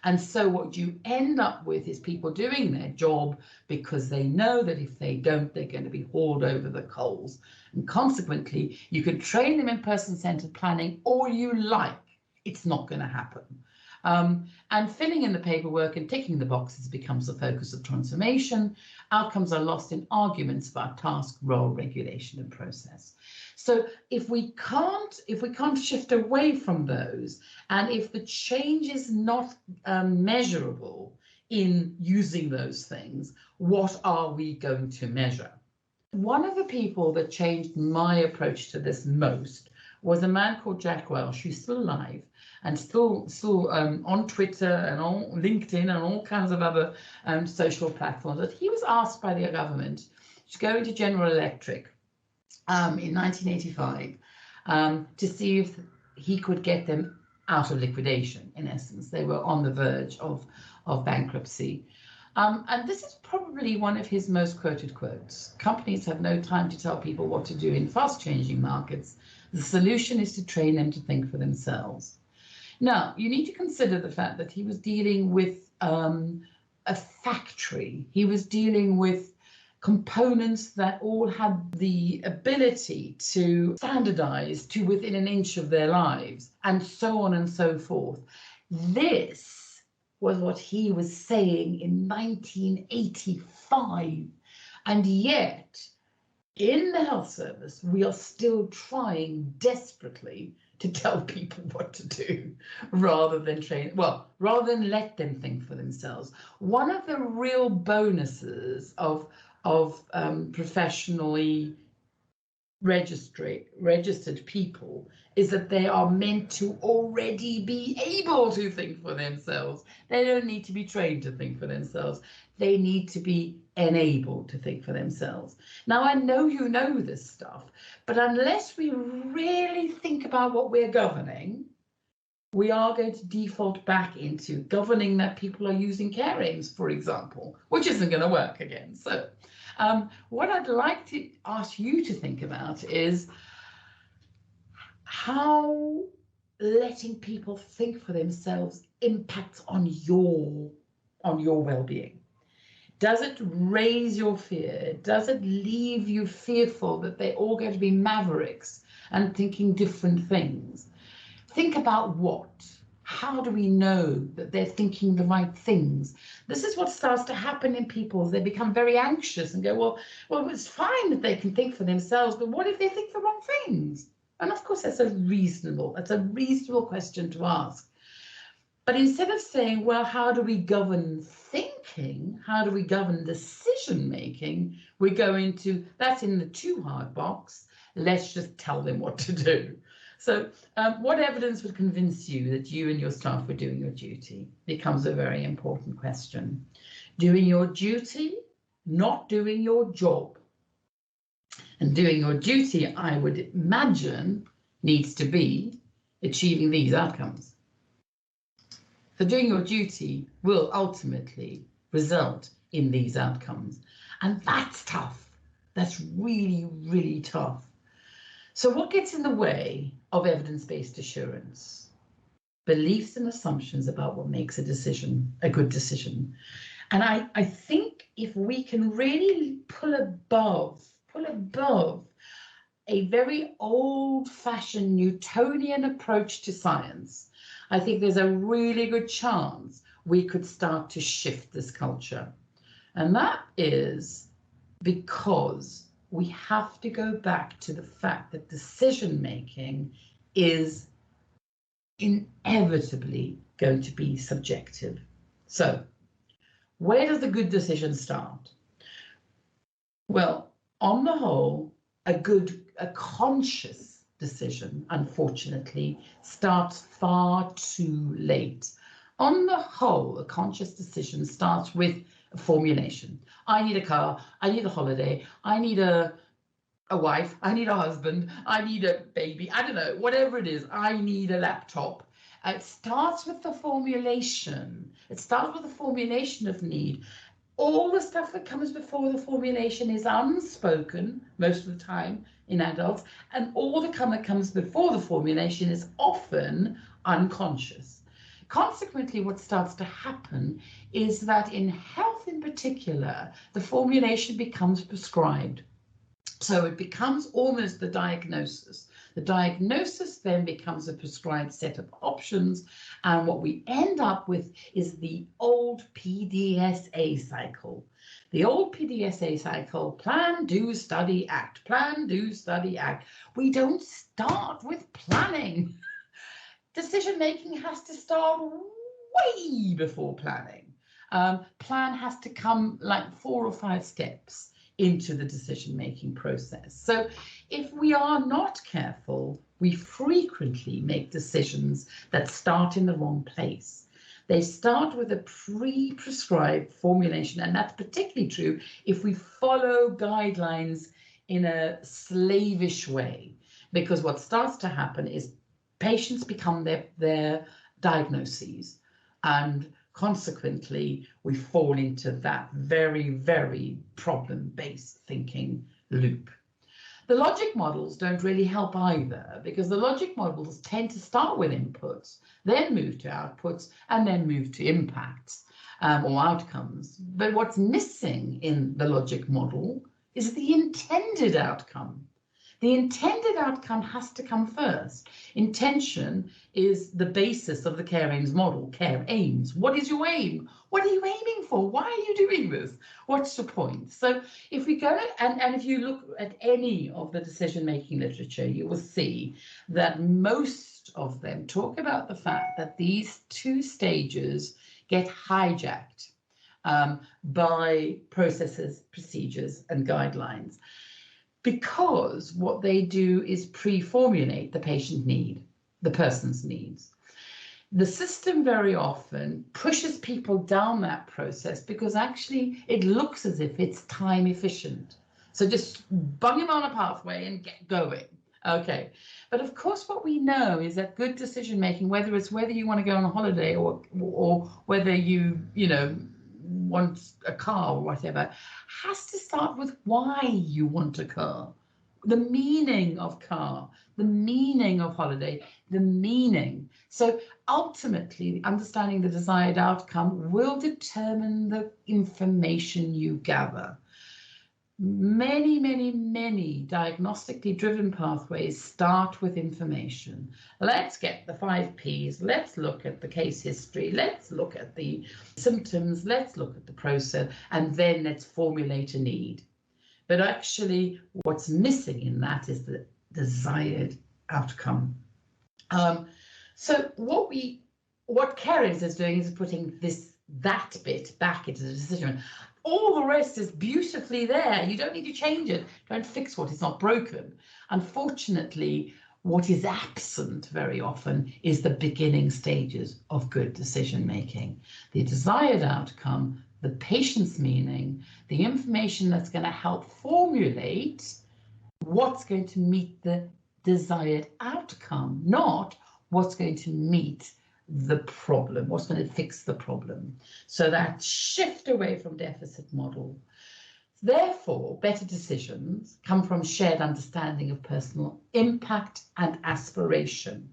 And so what you end up with is people doing their job because they know that if they don't, they're going to be hauled over the coals. And consequently, you can train them in person-centered planning all you like. It's not going to happen. And filling in the paperwork and ticking the boxes becomes the focus of transformation. Outcomes are lost in arguments about task, role, regulation, and process. So if we can't shift away from those, and if the change is not measurable in using those things, what are we going to measure? One of the people that changed my approach to this most was a man called Jack Welch, who's still alive and still on Twitter and on LinkedIn and all kinds of other social platforms. That he was asked by the government to go into General Electric in 1985 to see if he could get them out of liquidation. In essence, they were on the verge of bankruptcy. And this is probably one of his most quoted quotes. Companies have no time to tell people what to do in fast-changing markets. The solution is to train them to think for themselves. Now, you need to consider the fact that he was dealing with a factory. He was dealing with components that all had the ability to standardize to within an inch of their lives, and so on and so forth. This was what he was saying in 1985. And yet, in the health service, we are still trying desperately to tell people what to do rather than rather than let them think for themselves. One of the real bonuses of professionally registered people is that they are meant to already be able to think for themselves. They don't need to be trained to think for themselves. They need to be enabled to think for themselves. Now, I know you know this stuff, but unless we really think about what we're governing, we are going to default back into governing that people are using care aims, for example, which isn't going to work again. So what I'd like to ask you to think about is how letting people think for themselves impacts on your well-being. Does it raise your fear? Does it leave you fearful that they're all going to be mavericks and thinking different things? Think about what? How do we know that they're thinking the right things? This is what starts to happen in people. They become very anxious and go, well, it's fine that they can think for themselves, but what if they think the wrong things? And of course, that's a reasonable question to ask. But instead of saying, well, how do we govern thinking? How do we govern decision making? We go into, that's in the too hard box. Let's just tell them what to do. So what evidence would convince you that you and your staff were doing your duty becomes a very important question. Doing your duty, not doing your job. And doing your duty, I would imagine, needs to be achieving these outcomes. So doing your duty will ultimately result in these outcomes. And that's tough. That's really, really tough. So what gets in the way of evidence-based assurance? Beliefs and assumptions about what makes a decision a good decision. And I think if we can really pull above a very old-fashioned Newtonian approach to science, I think there's a really good chance we could start to shift this culture. And that is because we have to go back to the fact that decision making is inevitably going to be subjective. So where does the good decision start? Well, on the whole, a conscious decision, unfortunately, starts far too late. On the whole, a conscious decision starts with a formulation. I need a car, I need a holiday, I need a wife, I need a husband, I need a baby, I don't know, whatever it is, I need a laptop. It starts with the formulation. It starts with the formulation of need. All the stuff that comes before the formulation is unspoken most of the time in adults, and all the that comes before the formulation is often unconscious. Consequently, what starts to happen is that in health in particular, the formulation becomes prescribed. So it becomes almost the diagnosis. The diagnosis then becomes a prescribed set of options, and what we end up with is the old PDSA cycle. The old PDSA cycle, plan, do, study, act. Plan, do, study, act. We don't start with planning. Decision making has to start way before planning. Plan has to come like 4 or 5 steps into the decision-making process. So if we are not careful, we frequently make decisions that start in the wrong place. They start with a pre-prescribed formulation, and that's particularly true if we follow guidelines in a slavish way, because what starts to happen is patients become their diagnoses, and consequently we fall into that very, very problem-based thinking loop. The logic models don't really help either, because the logic models tend to start with inputs, then move to outputs, and then move to impacts or outcomes. But what's missing in the logic model is the intended outcome. The intended outcome has to come first. Intention is the basis of the care aims model. Care aims. What is your aim? What are you aiming for? Why are you doing this? What's the point? So if we go and if you look at any of the decision-making literature, you will see that most of them talk about the fact that these 2 stages get hijacked by processes, procedures, and guidelines, because what they do is pre-formulate the patient need, the person's needs. The system very often pushes people down that process because actually it looks as if it's time efficient. So just bung him on a pathway and get going. Okay. But of course, what we know is that good decision making, whether you want to go on a holiday or whether you want a car or whatever, has to start with why you want a car, the meaning of car, the meaning of holiday, the meaning. So ultimately, understanding the desired outcome will determine the information you gather. Many, many, many diagnostically driven pathways start with information. Let's get the 5 Ps. Let's look at the case history. Let's look at the symptoms. Let's look at the process, and then let's formulate a need. But actually, what's missing in that is the desired outcome. So what Kerens is doing is putting that bit back into the decision. All the rest is beautifully there. You don't need to change it. Don't fix what is not broken. Unfortunately, what is absent very often is the beginning stages of good decision making. The desired outcome, the patient's meaning, the information that's going to help formulate what's going to meet the desired outcome, not what's going to meet the problem, what's going to fix the problem. So that shift away from deficit model. Therefore, better decisions come from shared understanding of personal impact and aspiration.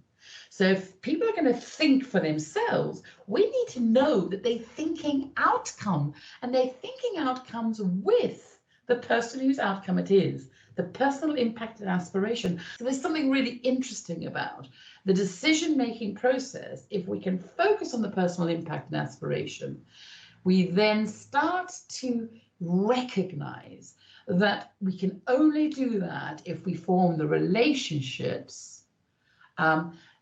So if people are going to think for themselves, we need to know that they're thinking outcome, and they're thinking outcomes with the person whose outcome it is, the personal impact and aspiration. So there's something really interesting about the decision-making process. If we can focus on the personal impact and aspiration, we then start to recognize that we can only do that if we form the relationships,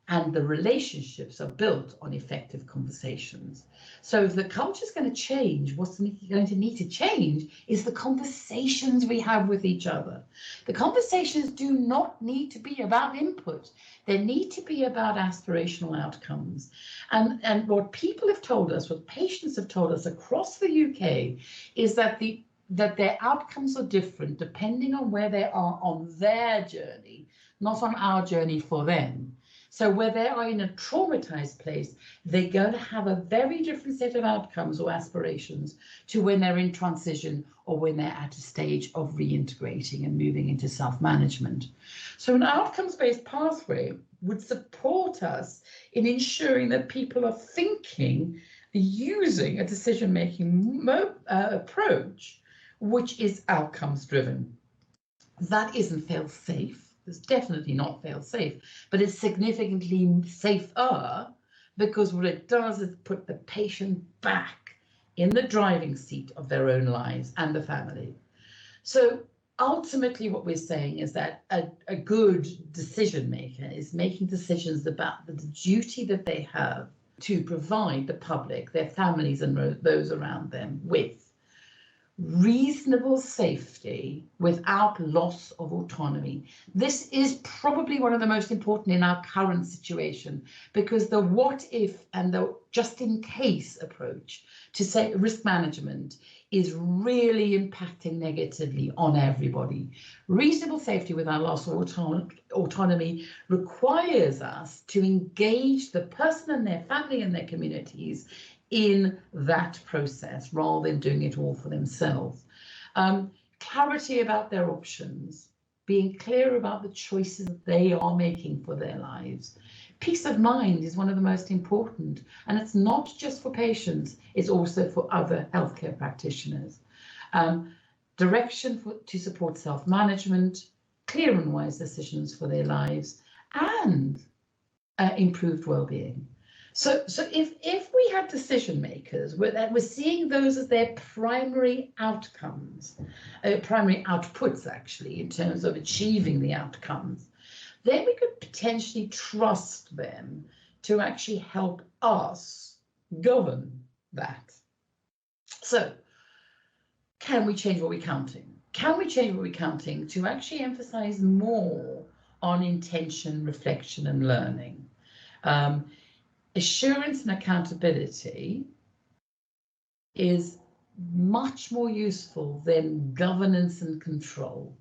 and the relationships are built on effective conversations. So if the culture is going to change, what's going to need to change is the conversations we have with each other. The conversations do not need to be about input. They need to be about aspirational outcomes. And what people have told us, what patients have told us across the UK, is that their outcomes are different depending on where they are on their journey, not on our journey for them. So where they are in a traumatized place, they're going to have a very different set of outcomes or aspirations to when they're in transition or when they're at a stage of reintegrating and moving into self-management. So an outcomes-based pathway would support us in ensuring that people are thinking, using a decision-making approach, which is outcomes-driven. That isn't fail-safe. It's definitely not fail-safe, but it's significantly safer, because what it does is put the patient back in the driving seat of their own lives and the family. So ultimately what we're saying is that a good decision maker is making decisions about the duty that they have to provide the public, their families and those around them with reasonable safety without loss of autonomy. This is probably one of the most important in our current situation, because the what if and the just in case approach to say risk management is really impacting negatively on everybody. Reasonable safety without loss of autonomy requires us to engage the person and their family and their communities in that process rather than doing it all for themselves. Clarity about their options, being clear about the choices that they are making for their lives. Peace of mind is one of the most important, and it's not just for patients, it's also for other healthcare practitioners. Direction to support self-management, clear and wise decisions for their lives, and improved well-being. So if we had decision makers that were seeing those as their primary outcomes, primary outputs actually, in terms of achieving the outcomes, then we could potentially trust them to actually help us govern that. So can we change what we're counting? Can we change what we're counting to actually emphasize more on intention, reflection, and learning? Assurance and accountability is much more useful than governance and control.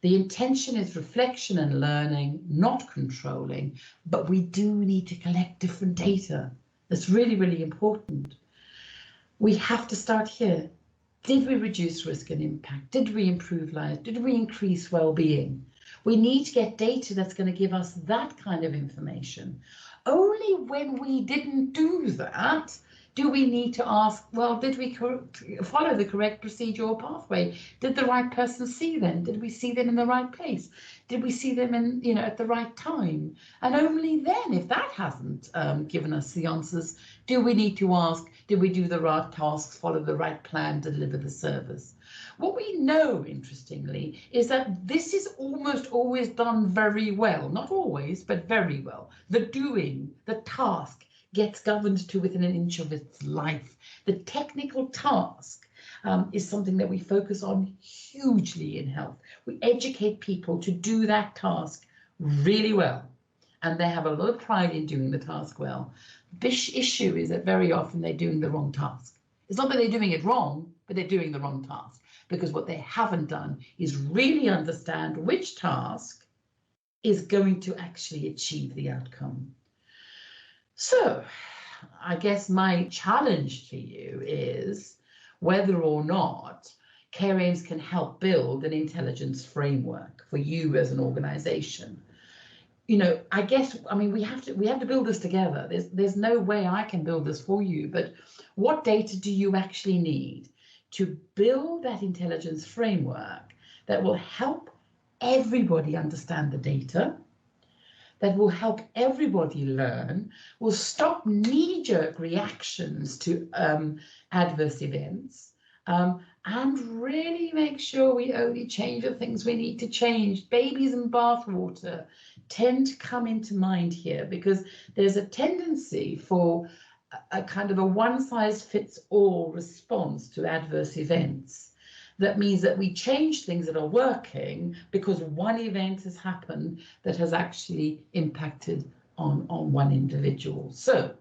The intention is reflection and learning, not controlling, but we do need to collect different data. That's really, really important. We have to start here. Did we reduce risk and impact? Did we improve lives? Did we increase well-being? We need to get data that's going to give us that kind of information. Only when we didn't do that do we need to ask, well, did we follow the correct procedure or pathway? Did the right person see them? Did we see them in the right place? Did we see them in, at the right time? And only then, if that hasn't given us the answers, do we need to ask, did we do the right tasks, follow the right plan, deliver the service? What we know, interestingly, is that this is almost always done very well. Not always, but very well. The doing, the task, gets governed to within an inch of its life. The technical task is something that we focus on hugely in health. We educate people to do that task really well, and they have a lot of pride in doing the task well. The issue is that very often they're doing the wrong task. It's not that they're doing it wrong, but they're doing the wrong task, because what they haven't done is really understand which task is going to actually achieve the outcome. So I guess my challenge to you is whether or not Care Aims can help build an intelligence framework for you as an organization. I guess, we have to build this together. There's no way I can build this for you, but what data do you actually need to build that intelligence framework that will help everybody understand the data, that will help everybody learn, will stop knee-jerk reactions to adverse events, and really make sure we only change the things we need to change. Babies and bathwater tend to come into mind here, because there's a tendency for a kind of a one-size-fits-all response to adverse events. That means that we change things that are working because one event has happened that has actually impacted on one individual. So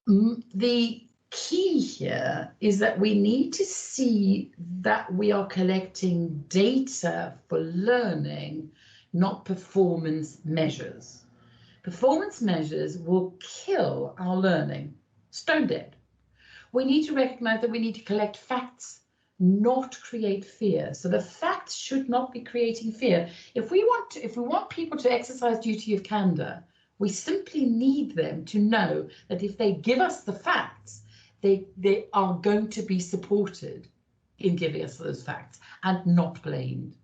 the key here is that we need to see that we are collecting data for learning, not performance measures. Performance measures will kill our learning, stone dead. We need to recognize that we need to collect facts, not create fear. So the facts should not be creating fear. If we want people to exercise duty of candor, we simply need them to know that if they give us the facts, they are going to be supported in giving us those facts and not blamed.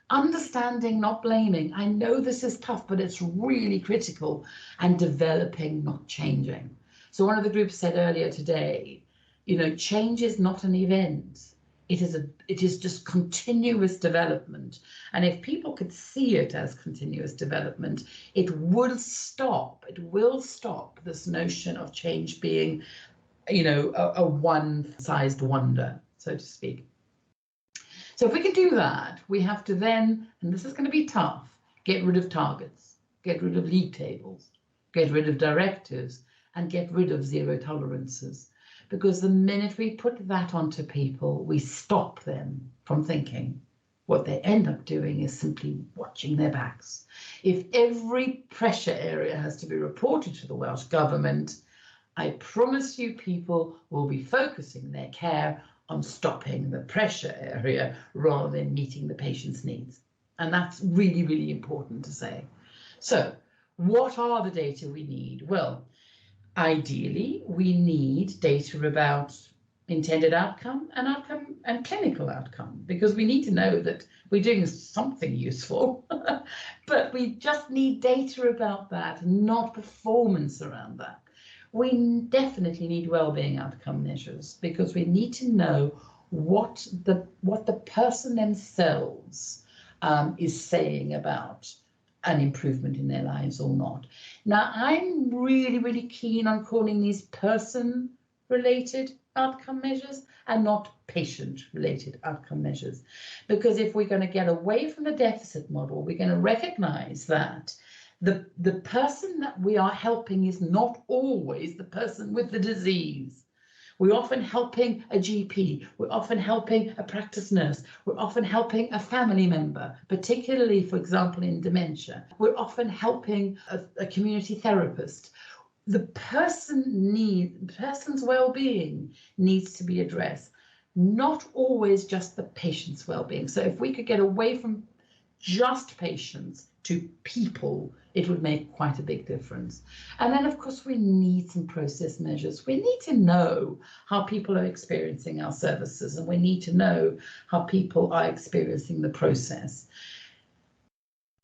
Understanding, not blaming. I know this is tough, but it's really critical, and developing, not changing. So one of the groups said earlier today, change is not an event. It is just continuous development. And if people could see it as continuous development, it will stop this notion of change being, a one-sized wonder, so to speak. So if we can do that, we have to then, and this is going to be tough, get rid of targets, get rid of league tables, get rid of directives, and get rid of zero tolerances. Because the minute we put that onto people, we stop them from thinking. What they end up doing is simply watching their backs. If every pressure area has to be reported to the Welsh Government, I promise you people will be focusing their care on stopping the pressure area rather than meeting the patient's needs. And that's really, really important to say. So what are the data we need? Well, ideally, we need data about intended outcome and clinical outcome, because we need to know that we're doing something useful, but we just need data about that, not performance around that. We definitely need well-being outcome measures, because we need to know what the person themselves is saying about an improvement in their lives or not. Now, I'm really, really keen on calling these person-related outcome measures and not patient-related outcome measures, because if we're going to get away from the deficit model, we're going to recognize that the person that we are helping is not always the person with the disease. We're often helping a GP, we're often helping a practice nurse, we're often helping a family member, particularly, for example, in dementia. We're often helping a community therapist. The person's well-being needs to be addressed, not always just the patient's well-being. So if we could get away from just patients to people, it would make quite a big difference. And then, of course, we need some process measures. We need to know how people are experiencing our services, and we need to know how people are experiencing the process.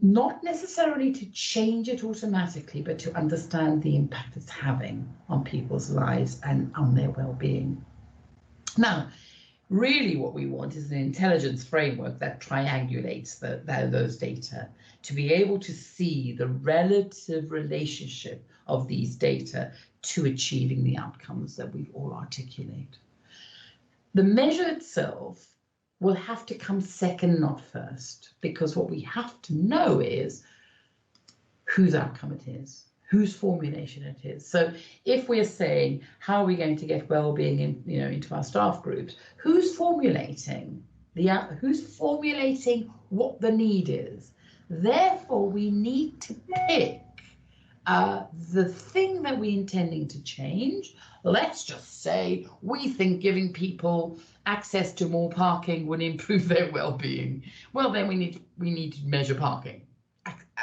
Not necessarily to change it automatically, but to understand the impact it's having on people's lives and on their well-being. Now, really what we want is an intelligence framework that triangulates those data, to be able to see the relative relationship of these data to achieving the outcomes that we've all articulated. The measure itself will have to come second, not first, because what we have to know is whose outcome it is, whose formulation it is. So if we're saying, how are we going to get well-being into our staff groups, who's formulating what the need is? Therefore, we need to pick the thing that we're intending to change. Let's just say we think giving people access to more parking would improve their well-being. Well, then we need to measure parking,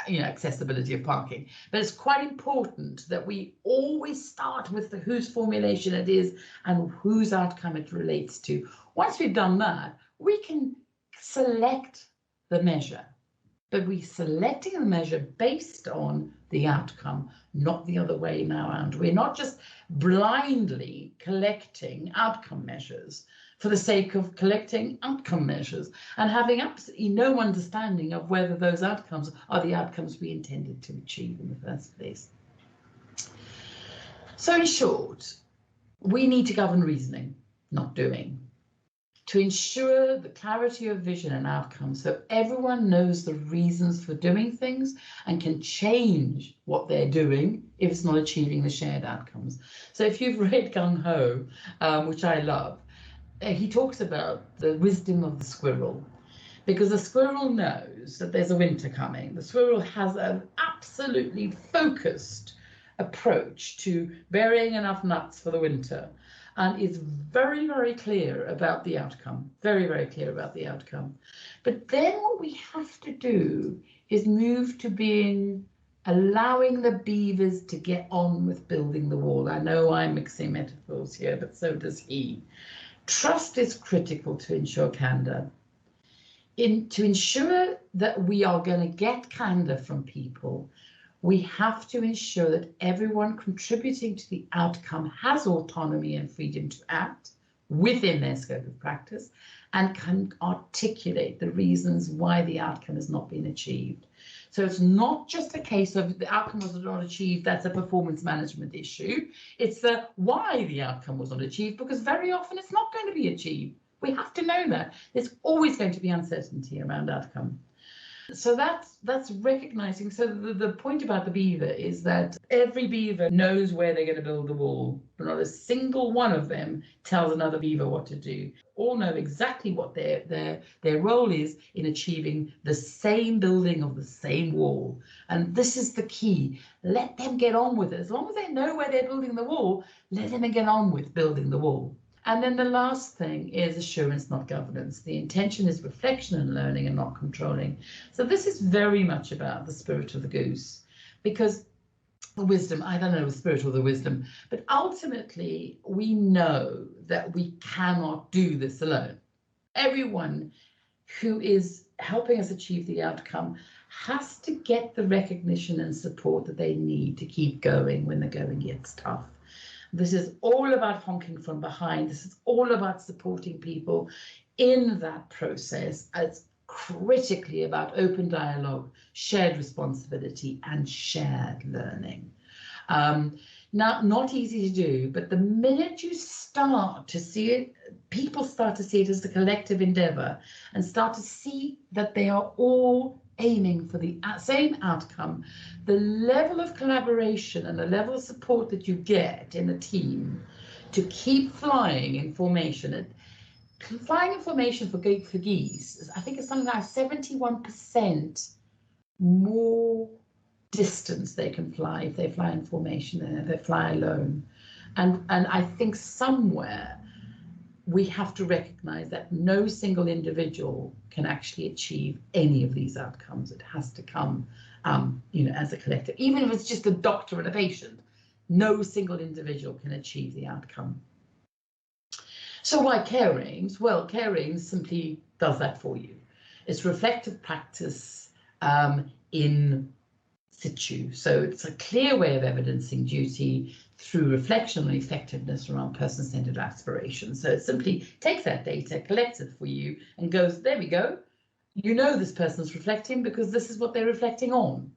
accessibility of parking. But it's quite important that we always start with whose formulation it is and whose outcome it relates to. Once we've done that, we can select the measure. But we're selecting the measure based on the outcome, not the other way around. We're not just blindly collecting outcome measures for the sake of collecting outcome measures and having absolutely no understanding of whether those outcomes are the outcomes we intended to achieve in the first place. So in short, we need to govern reasoning, not doing, to ensure the clarity of vision and outcomes, so everyone knows the reasons for doing things and can change what they're doing if it's not achieving the shared outcomes. So if you've read Gung Ho, which I love, he talks about the wisdom of the squirrel, because the squirrel knows that there's a winter coming. The squirrel has an absolutely focused approach to burying enough nuts for the winter, and is very, very clear about the outcome, very, very clear about the outcome. But then what we have to do is move to allowing the beavers to get on with building the wall. I know I'm mixing metaphors here, but so does he. Trust is critical to ensure candor. To ensure that we are going to get candor from people, we have to ensure that everyone contributing to the outcome has autonomy and freedom to act within their scope of practice and can articulate the reasons why the outcome has not been achieved. So it's not just a case of the outcome was not achieved, that's a performance management issue. It's the why the outcome was not achieved, because very often it's not going to be achieved. We have to know that. There's always going to be uncertainty around outcome. So that's recognizing. So the point about the beaver is that every beaver knows where they're going to build the wall, but not a single one of them tells another beaver what to do. All know exactly what their role is in achieving the same building of the same wall. And this is the key. Let them get on with it. As long as they know where they're building the wall, let them get on with building the wall. And then the last thing is assurance, not governance. The intention is reflection and learning and not controlling. So this is very much about the spirit of the goose, because the wisdom, I don't know the spirit or the wisdom, but ultimately we know that we cannot do this alone. Everyone who is helping us achieve the outcome has to get the recognition and support that they need to keep going when the going gets tough. This is all about honking from behind. This is all about supporting people in that process. It's critically about open dialogue, shared responsibility, and shared learning. Now, not easy to do, but the minute you start to see it, people start to see it as a collective endeavor and start to see that they are all aiming for the same outcome, the level of collaboration and the level of support that you get in a team to keep flying in formation. Flying in formation for geese, I think it's something like 71% more distance they can fly if they fly in formation than if they fly alone. And I think somewhere we have to recognize that no single individual can actually achieve any of these outcomes. It has to come, as a collective. Even if it's just a doctor and a patient, no single individual can achieve the outcome. So why Care Aims? Well, Care Aims simply does that for you. It's reflective practice in situ. So it's a clear way of evidencing duty through reflection on effectiveness around person-centered aspiration. So it simply takes that data, collects it for you, and goes, there we go. You know this person's reflecting because this is what they're reflecting on.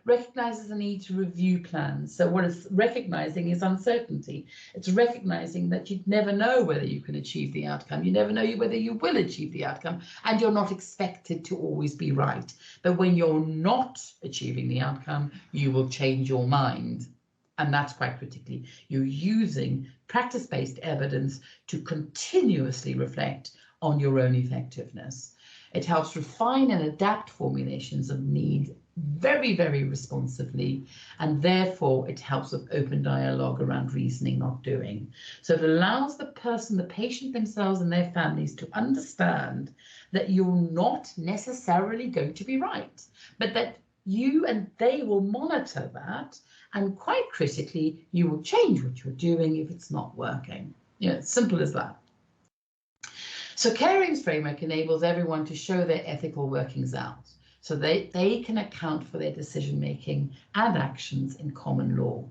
Recognizes the need to review plans. So what it's recognizing is uncertainty. It's recognizing that you'd never know whether you can achieve the outcome. You never know whether you will achieve the outcome, and you're not expected to always be right. But when you're not achieving the outcome, you will change your mind. And that's quite critically. You're using practice-based evidence to continuously reflect on your own effectiveness. It helps refine and adapt formulations of need very, very responsively, and therefore it helps with open dialogue around reasoning, not doing. So it allows the person, the patient themselves and their families to understand that you're not necessarily going to be right, but that you and they will monitor that, and quite critically, you will change what you're doing if it's not working. It's simple as that. So Care Aims framework enables everyone to show their ethical workings out, so they can account for their decision-making and actions in common law.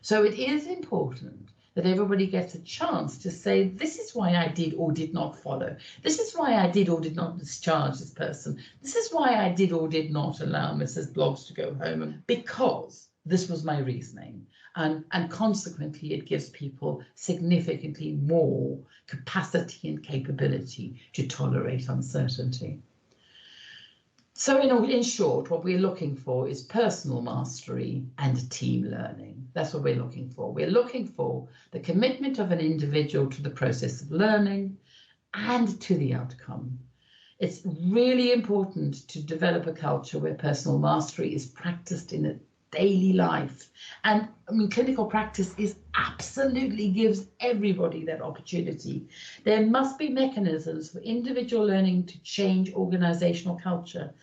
So it is important that everybody gets a chance to say, this is why I did or did not follow. This is why I did or did not discharge this person. This is why I did or did not allow Mrs. Bloggs to go home, because this was my reasoning. And consequently, it gives people significantly more capacity and capability to tolerate uncertainty. So in short, what we're looking for is personal mastery and team learning. That's what we're looking for. We're looking for the commitment of an individual to the process of learning and to the outcome. It's really important to develop a culture where personal mastery is practiced in a daily life. And I mean, clinical practice absolutely gives everybody that opportunity. There must be mechanisms for individual learning to change organizational culture.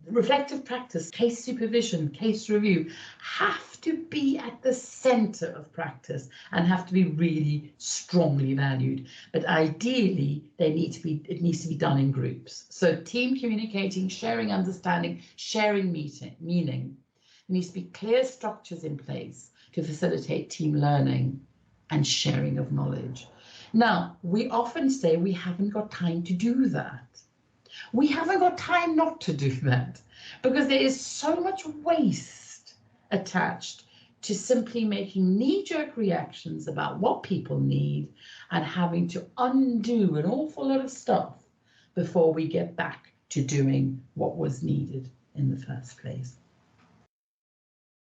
Reflective practice, case supervision, case review have to be at the center of practice and have to be really strongly valued. But ideally, it needs to be done in groups. So team communicating, sharing understanding, sharing meaning. There needs to be clear structures in place to facilitate team learning and sharing of knowledge. Now, we often say we haven't got time to do that. We haven't got time not to do that because there is so much waste attached to simply making knee-jerk reactions about what people need and having to undo an awful lot of stuff before we get back to doing what was needed in the first place.